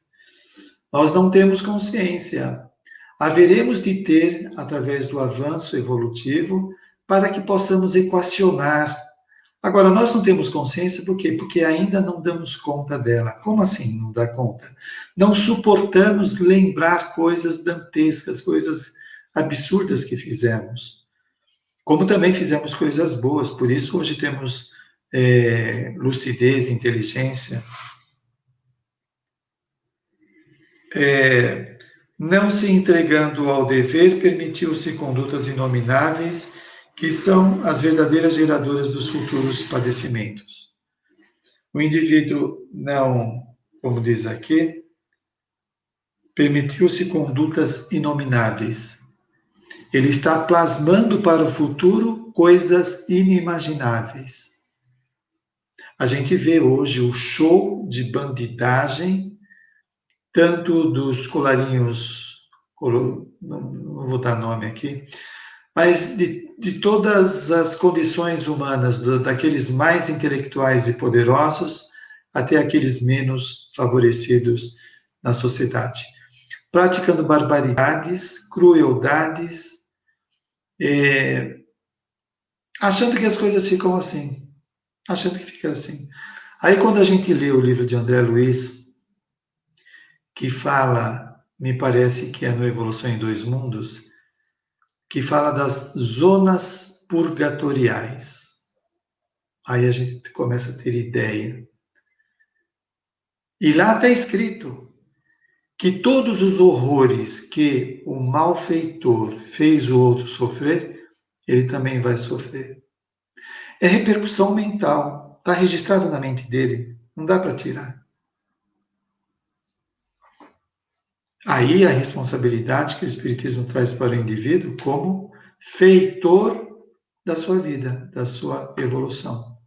Nós não temos consciência. Haveremos de ter, através do avanço evolutivo, para que possamos equacionar. Agora, nós não temos consciência por quê? Porque ainda não damos conta dela. Como assim não dá conta? Não suportamos lembrar coisas dantescas, coisas absurdas que fizemos. Como também fizemos coisas boas, por isso hoje temos lucidez, inteligência. Não se entregando ao dever, permitiu-se condutas inomináveis, que são as verdadeiras geradoras dos futuros padecimentos. O indivíduo não, como diz aqui, permitiu-se condutas inomináveis. Ele está plasmando para o futuro coisas inimagináveis. A gente vê hoje o show de bandidagem, tanto dos colarinhos, não vou dar nome aqui, mas de todas as condições humanas, daqueles mais intelectuais e poderosos, até aqueles menos favorecidos na sociedade. Praticando barbaridades, crueldades, achando que as coisas ficam assim. Achando que fica assim. Aí quando a gente lê o livro de André Luiz, que fala, me parece que é no Evolução em Dois Mundos, que fala das zonas purgatoriais. Aí a gente começa a ter ideia. E lá está escrito que todos os horrores que o malfeitor fez o outro sofrer, ele também vai sofrer. É repercussão mental, está registrado na mente dele, não dá para tirar. Aí a responsabilidade que o Espiritismo traz para o indivíduo como feitor da sua vida, da sua evolução.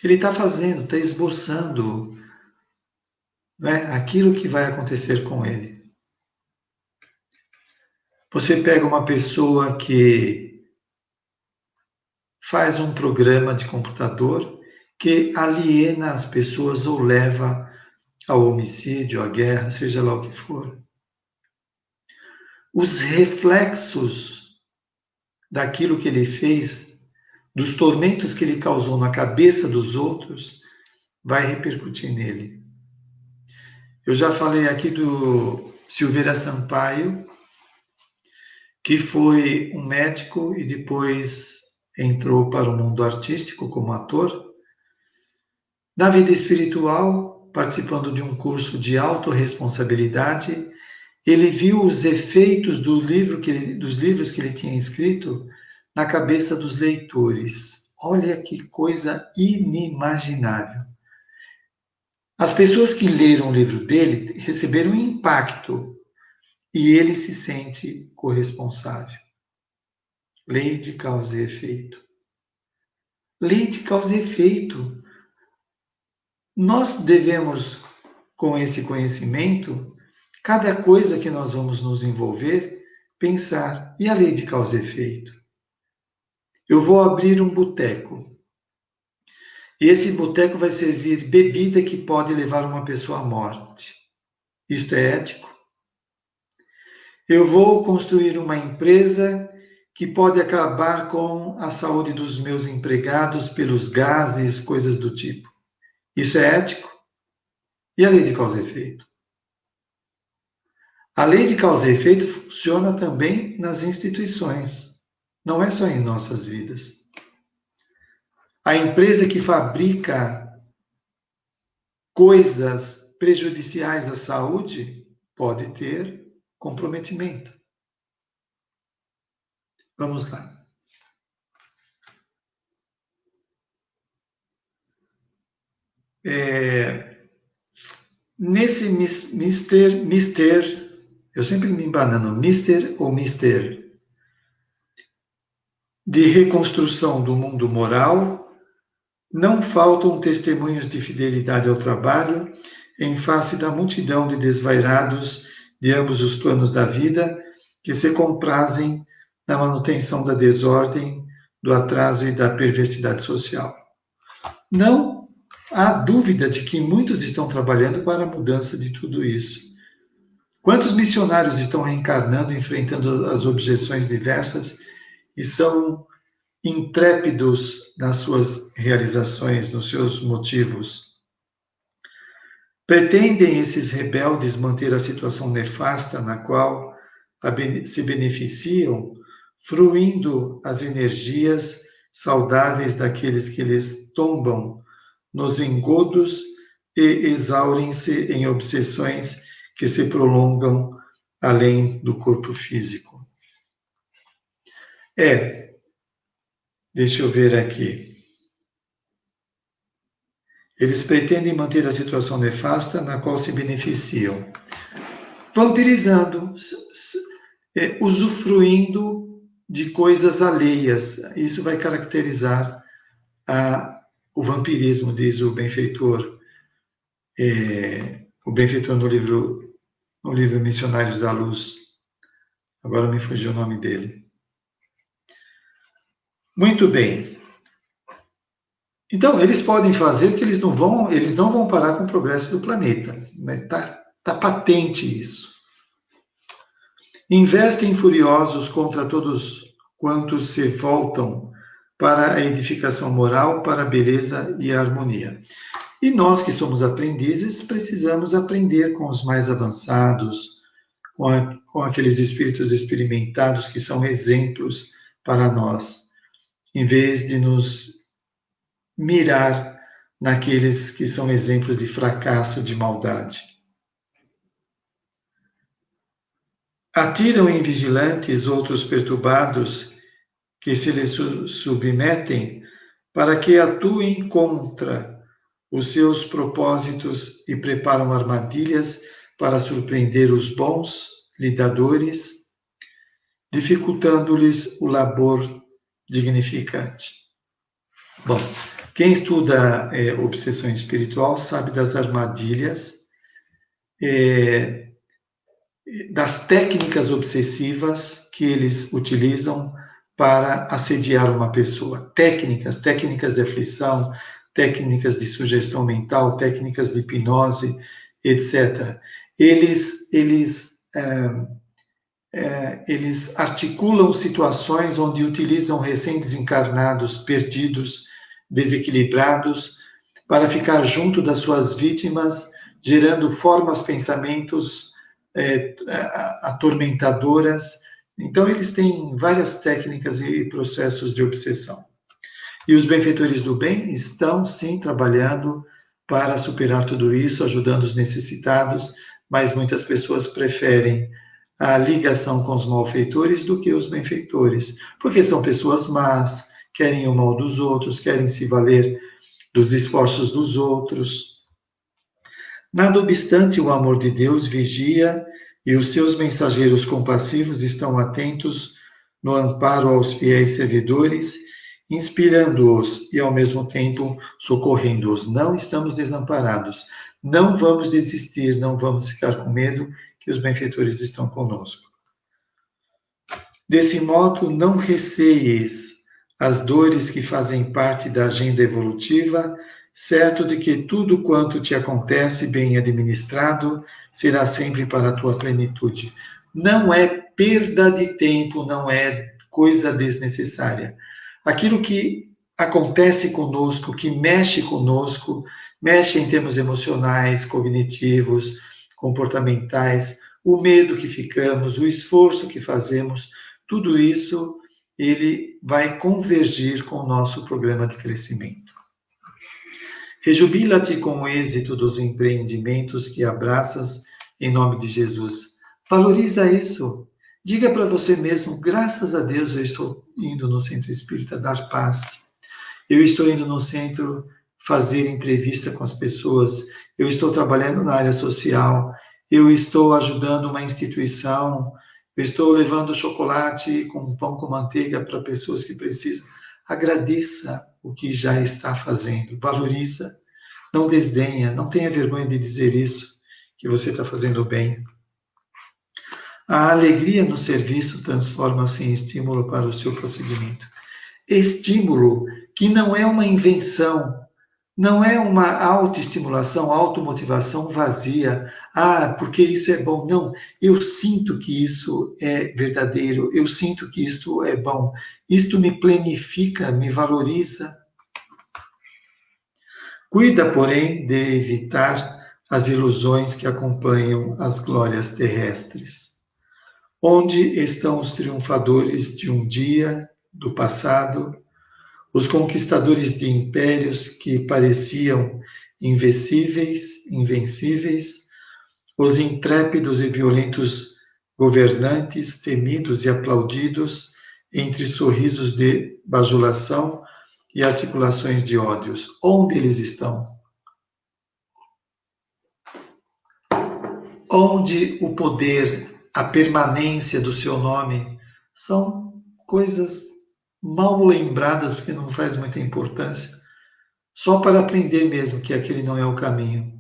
Ele está fazendo, está esboçando, né, aquilo que vai acontecer com ele. Você pega uma pessoa que faz um programa de computador que aliena as pessoas ou leva ao homicídio, à guerra, seja lá o que for. Os reflexos daquilo que ele fez, dos tormentos que ele causou na cabeça dos outros, vai repercutir nele. Eu já falei aqui do Silveira Sampaio, que foi um médico e depois entrou para o mundo artístico como ator. Na vida espiritual, participando de um curso de autorresponsabilidade, ele viu os efeitos dos livros que ele tinha escrito na cabeça dos leitores. Olha que coisa inimaginável. As pessoas que leram o livro dele receberam um impacto e ele se sente corresponsável. Lei de causa e efeito. Lei de causa e efeito. Nós devemos, com esse conhecimento, cada coisa que nós vamos nos envolver, pensar, e a lei de causa e efeito? Eu vou abrir um boteco. Esse boteco vai servir bebida que pode levar uma pessoa à morte. Isto é ético? Eu vou construir uma empresa que pode acabar com a saúde dos meus empregados pelos gases, coisas do tipo. Isso é ético? E a lei de causa e efeito? A lei de causa e efeito funciona também nas instituições, não é só em nossas vidas. A empresa que fabrica coisas prejudiciais à saúde pode ter comprometimento. Vamos lá. Nesse mister, eu sempre me embanando, mister ou mister, de reconstrução do mundo moral, não faltam testemunhos de fidelidade ao trabalho em face da multidão de desvairados de ambos os planos da vida que se comprazem na manutenção da desordem, do atraso e da perversidade social. Não há dúvida de que muitos estão trabalhando para a mudança de tudo isso. Quantos missionários estão reencarnando, enfrentando as objeções diversas e são intrépidos nas suas realizações, nos seus motivos? Pretendem esses rebeldes manter a situação nefasta na qual se beneficiam, fruindo as energias saudáveis daqueles que lhes tombam nos engodos e exaurem-se em obsessões que se prolongam além do corpo físico. Deixa eu ver aqui. Eles pretendem manter a situação nefasta na qual se beneficiam, vampirizando, usufruindo de coisas alheias. Isso vai caracterizar o vampirismo, diz o benfeitor. O benfeitor no livro Missionários da Luz. Agora me fugiu o nome dele. Muito bem. Então, eles podem fazer que eles não vão parar com o progresso do planeta. Tá patente isso. Investem furiosos contra todos quantos se voltam para a edificação moral, para a beleza e a harmonia. E nós que somos aprendizes, precisamos aprender com os mais avançados, com aqueles espíritos experimentados que são exemplos para nós, em vez de nos mirar naqueles que são exemplos de fracasso, de maldade. Atiram em vigilantes outros perturbados que se lhes submetem para que atuem contra os seus propósitos e preparam armadilhas para surpreender os bons lidadores, dificultando-lhes o labor dignificante. Bom, quem estuda obsessão espiritual sabe das armadilhas, das técnicas obsessivas que eles utilizam para assediar uma pessoa. Técnicas de aflição, técnicas de sugestão mental, técnicas de hipnose, etc. Eles articulam situações onde utilizam recém-desencarnados, perdidos, desequilibrados, para ficar junto das suas vítimas, gerando formas, pensamentos atormentadoras. Então, eles têm várias técnicas e processos de obsessão. E os benfeitores do bem estão, sim, trabalhando para superar tudo isso, ajudando os necessitados, mas muitas pessoas preferem a ligação com os malfeitores do que os benfeitores, porque são pessoas más, querem o mal dos outros, querem se valer dos esforços dos outros. Nada obstante, o amor de Deus vigia e os seus mensageiros compassivos estão atentos no amparo aos fiéis servidores, inspirando-os e, ao mesmo tempo, socorrendo-os. Não estamos desamparados, não vamos desistir, não vamos ficar com medo, que os benfeitores estão conosco. Desse modo, não receis as dores que fazem parte da agenda evolutiva, certo de que tudo quanto te acontece bem administrado será sempre para a tua plenitude. Não é perda de tempo, não é coisa desnecessária. Aquilo que acontece conosco, que mexe conosco, mexe em termos emocionais, cognitivos, comportamentais, o medo que ficamos, o esforço que fazemos, tudo isso ele vai convergir com o nosso programa de crescimento. Rejubila-te com o êxito dos empreendimentos que abraças em nome de Jesus. Valoriza isso. Diga para você mesmo, graças a Deus eu estou indo no Centro Espírita dar paz. Eu estou indo no centro fazer entrevista com as pessoas. Eu estou trabalhando na área social. Eu estou ajudando uma instituição. Eu estou levando chocolate com pão com manteiga para pessoas que precisam. Agradeça o que já está fazendo. Valoriza. Não desdenha. Não tenha vergonha de dizer isso, que você está fazendo bem. A alegria no serviço transforma-se em estímulo para o seu prosseguimento. Estímulo que não é uma invenção, não é uma autoestimulação, automotivação vazia. Ah, porque isso é bom. Não, eu sinto que isso é verdadeiro, eu sinto que isto é bom. Isto me planifica, me valoriza. Cuida, porém, de evitar as ilusões que acompanham as glórias terrestres. Onde estão os triunfadores de um dia, do passado, os conquistadores de impérios que pareciam invencíveis, os intrépidos e violentos governantes, temidos e aplaudidos entre sorrisos de bajulação e articulações de ódios? Onde eles estão? Onde o poder, a permanência do seu nome são coisas mal lembradas, porque não faz muita importância, só para aprender mesmo que aquele não é o caminho,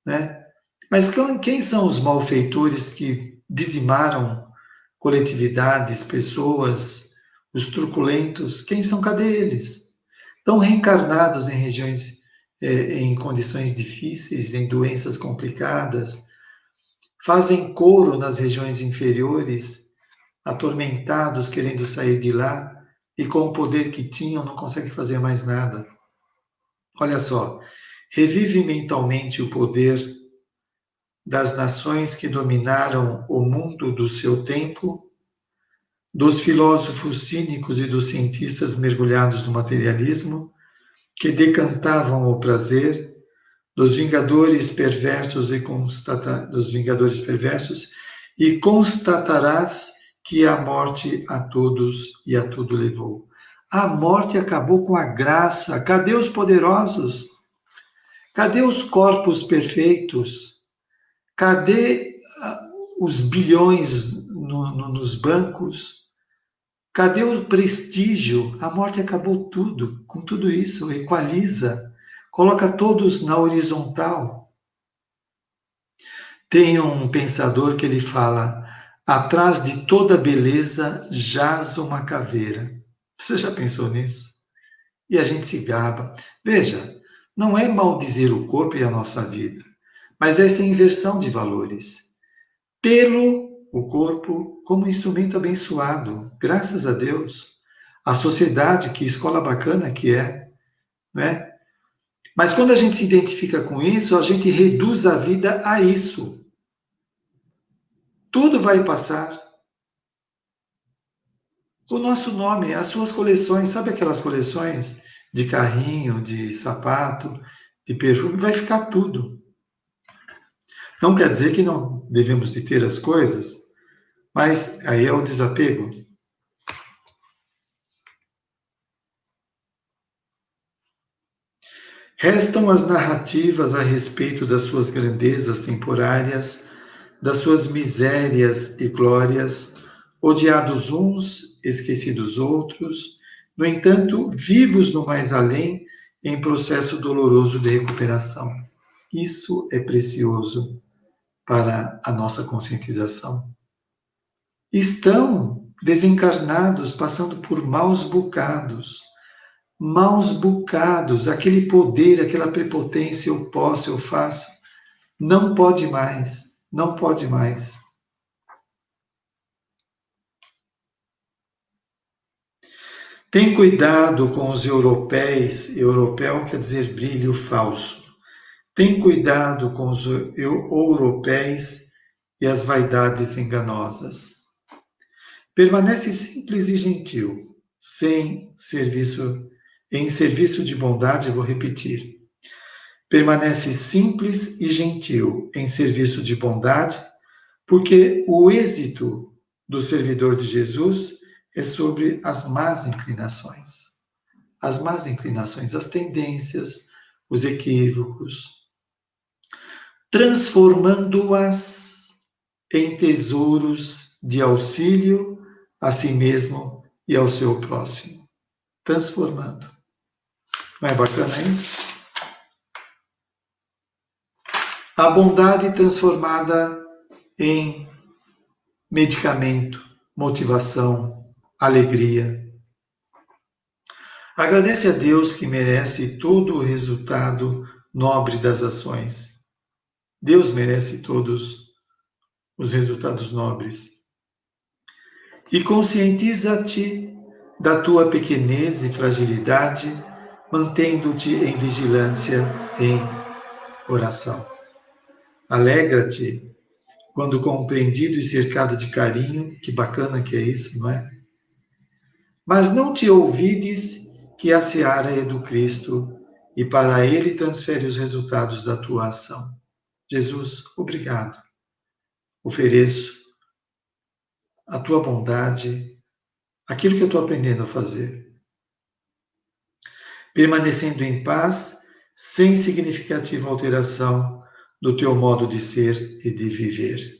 né? Mas quem são os malfeitores que dizimaram coletividades, pessoas, os truculentos? Quem são? Cadê eles? Estão reencarnados em regiões, em condições difíceis, em doenças complicadas, fazem coro nas regiões inferiores, atormentados, querendo sair de lá, e com o poder que tinham, não conseguem fazer mais nada. Olha só, revive mentalmente o poder das nações que dominaram o mundo do seu tempo, dos filósofos cínicos e dos cientistas mergulhados no materialismo, que decantavam o prazer, dos vingadores perversos e constatarás que a morte a todos e a tudo levou. A morte acabou com a graça. Cadê os poderosos? Cadê os corpos perfeitos? Cadê os bilhões nos bancos? Cadê o prestígio? A morte acabou tudo. Com tudo isso, equaliza. Coloca todos na horizontal. Tem um pensador que ele fala: atrás de toda beleza jaz uma caveira. Você já pensou nisso? E a gente se gaba. Veja, não é maldizer o corpo e a nossa vida, mas essa inversão de valores. Tê-lo, o corpo, como instrumento abençoado, graças a Deus. A sociedade, que escola bacana que é, né? Mas quando a gente se identifica com isso, a gente reduz a vida a isso. Tudo vai passar. O nosso nome, as suas coleções, sabe aquelas coleções de carrinho, de sapato, de perfume? Vai ficar tudo. Não quer dizer que não devemos de ter as coisas, mas aí é o desapego. Restam as narrativas a respeito das suas grandezas temporárias, das suas misérias e glórias, odiados uns, esquecidos outros, no entanto, vivos no mais além, em processo doloroso de recuperação. Isso é precioso para a nossa conscientização. Estão desencarnados, passando por maus bocados, aquele poder, aquela prepotência, eu posso, eu faço, não pode mais, não pode mais. Tem cuidado com os europeus, europeu quer dizer brilho falso. Tem cuidado com os europeus e as vaidades enganosas. Permanece simples e gentil, em serviço de bondade, vou repetir. Permanece simples e gentil em serviço de bondade, porque o êxito do servidor de Jesus é sobre as más inclinações. As más inclinações, as tendências, os equívocos, transformando-as em tesouros de auxílio a si mesmo e ao seu próximo. Transformando. Não é bacana isso? A bondade transformada em medicamento, motivação, alegria. Agradece a Deus que merece todo o resultado nobre das ações. Deus merece todos os resultados nobres. E conscientiza-te da tua pequenez e fragilidade, mantendo-te em vigilância, em oração. Alegra-te quando compreendido e cercado de carinho, que bacana que é isso, não é? Mas não te olvides que a seara é do Cristo e para ele transfere os resultados da tua ação. Jesus, obrigado. Ofereço a tua bondade, aquilo que eu estou aprendendo a fazer. Permanecendo em paz, sem significativa alteração do teu modo de ser e de viver.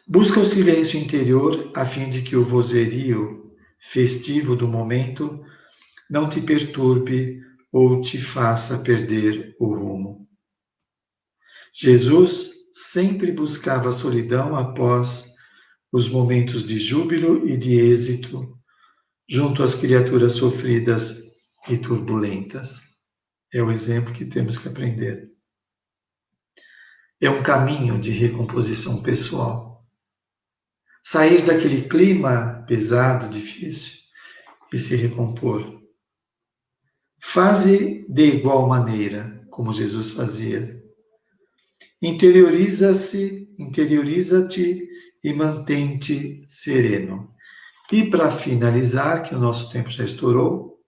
Busca o silêncio interior a fim de que o vozerio festivo do momento não te perturbe ou te faça perder o rumo. Jesus sempre buscava a solidão após os momentos de júbilo e de êxito junto às criaturas sofridas e turbulentas. É o exemplo que temos que aprender. É um caminho de recomposição pessoal. Sair daquele clima pesado, difícil, e se recompor. Faze de igual maneira, como Jesus fazia. Interioriza-te e mantém-te sereno. E para finalizar, que o nosso tempo já estourou,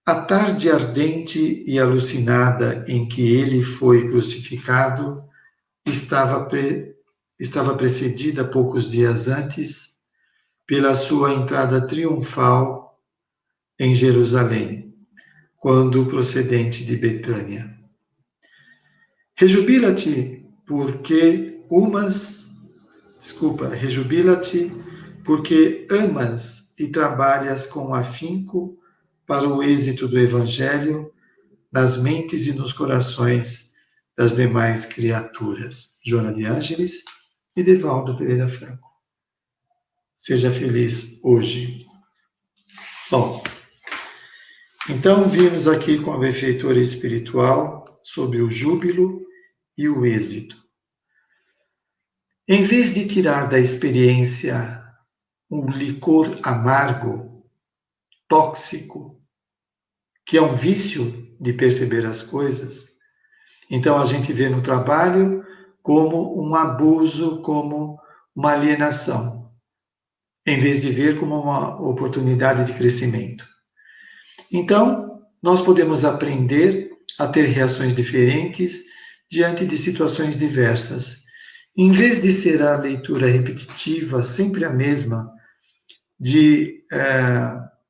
a tarde ardente e alucinada em que ele foi crucificado estava precedida poucos dias antes pela sua entrada triunfal em Jerusalém, quando procedente de Betânia. Rejubila-te porque amas e trabalhas com afinco para o êxito do Evangelho nas mentes e nos corações das demais criaturas. Joana de Ângeles e Divaldo Pereira Franco. Seja feliz hoje. Bom, então vimos aqui com a benfeitora espiritual sobre o júbilo e o êxito. Em vez de tirar da experiência um licor amargo, tóxico, que é um vício de perceber as coisas, então a gente vê no trabalho como um abuso, como uma alienação, em vez de ver como uma oportunidade de crescimento. Então, nós podemos aprender a ter reações diferentes diante de situações diversas. Em vez de ser a leitura repetitiva, sempre a mesma, de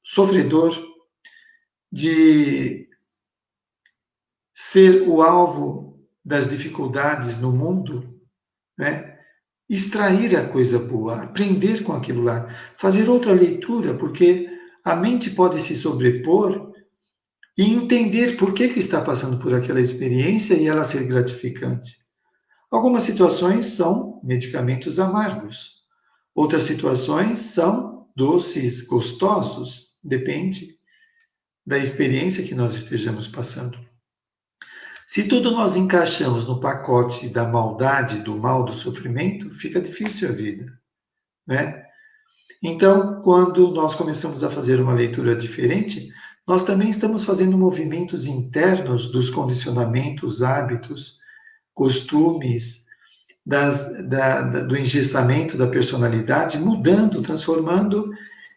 sofredor, de ser o alvo das dificuldades no mundo, né? Extrair a coisa boa, aprender com aquilo lá, fazer outra leitura, porque a mente pode se sobrepor e entender por que está passando por aquela experiência e ela ser gratificante. Algumas situações são medicamentos amargos, outras situações são doces, gostosos, depende da experiência que nós estejamos passando. Se tudo nós encaixamos no pacote da maldade, do mal, do sofrimento, fica difícil a vida, né? Então, quando nós começamos a fazer uma leitura diferente, nós também estamos fazendo movimentos internos dos condicionamentos, hábitos, costumes, do engessamento da personalidade, mudando, transformando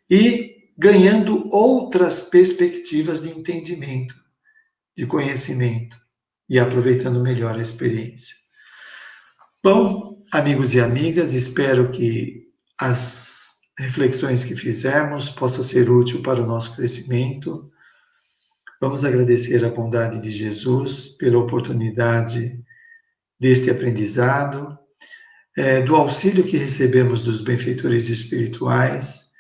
e ganhando outras perspectivas de entendimento, de conhecimento e aproveitando melhor a experiência. Bom, amigos e amigas, espero que as reflexões que fizemos possam ser úteis para o nosso crescimento. Vamos agradecer a bondade de Jesus pela oportunidade deste aprendizado, do auxílio que recebemos dos benfeitores espirituais,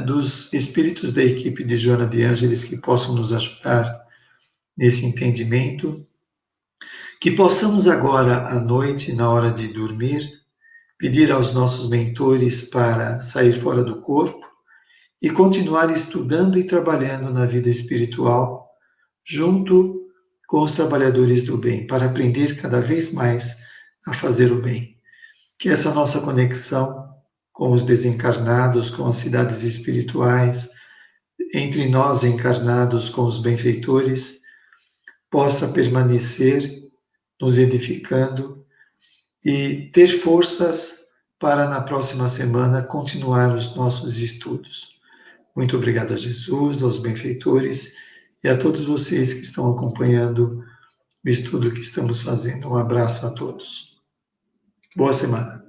dos espíritos da equipe de Joana de Ângeles que possam nos ajudar nesse entendimento, que possamos agora à noite, na hora de dormir, pedir aos nossos mentores para sair fora do corpo e continuar estudando e trabalhando na vida espiritual, junto com os trabalhadores do bem, para aprender cada vez mais a fazer o bem. Que essa nossa conexão com os desencarnados, com as cidades espirituais, entre nós encarnados com os benfeitores, possa permanecer nos edificando e ter forças para na próxima semana continuar os nossos estudos. Muito obrigado a Jesus, aos benfeitores e a todos vocês que estão acompanhando o estudo que estamos fazendo. Um abraço a todos. Boa semana.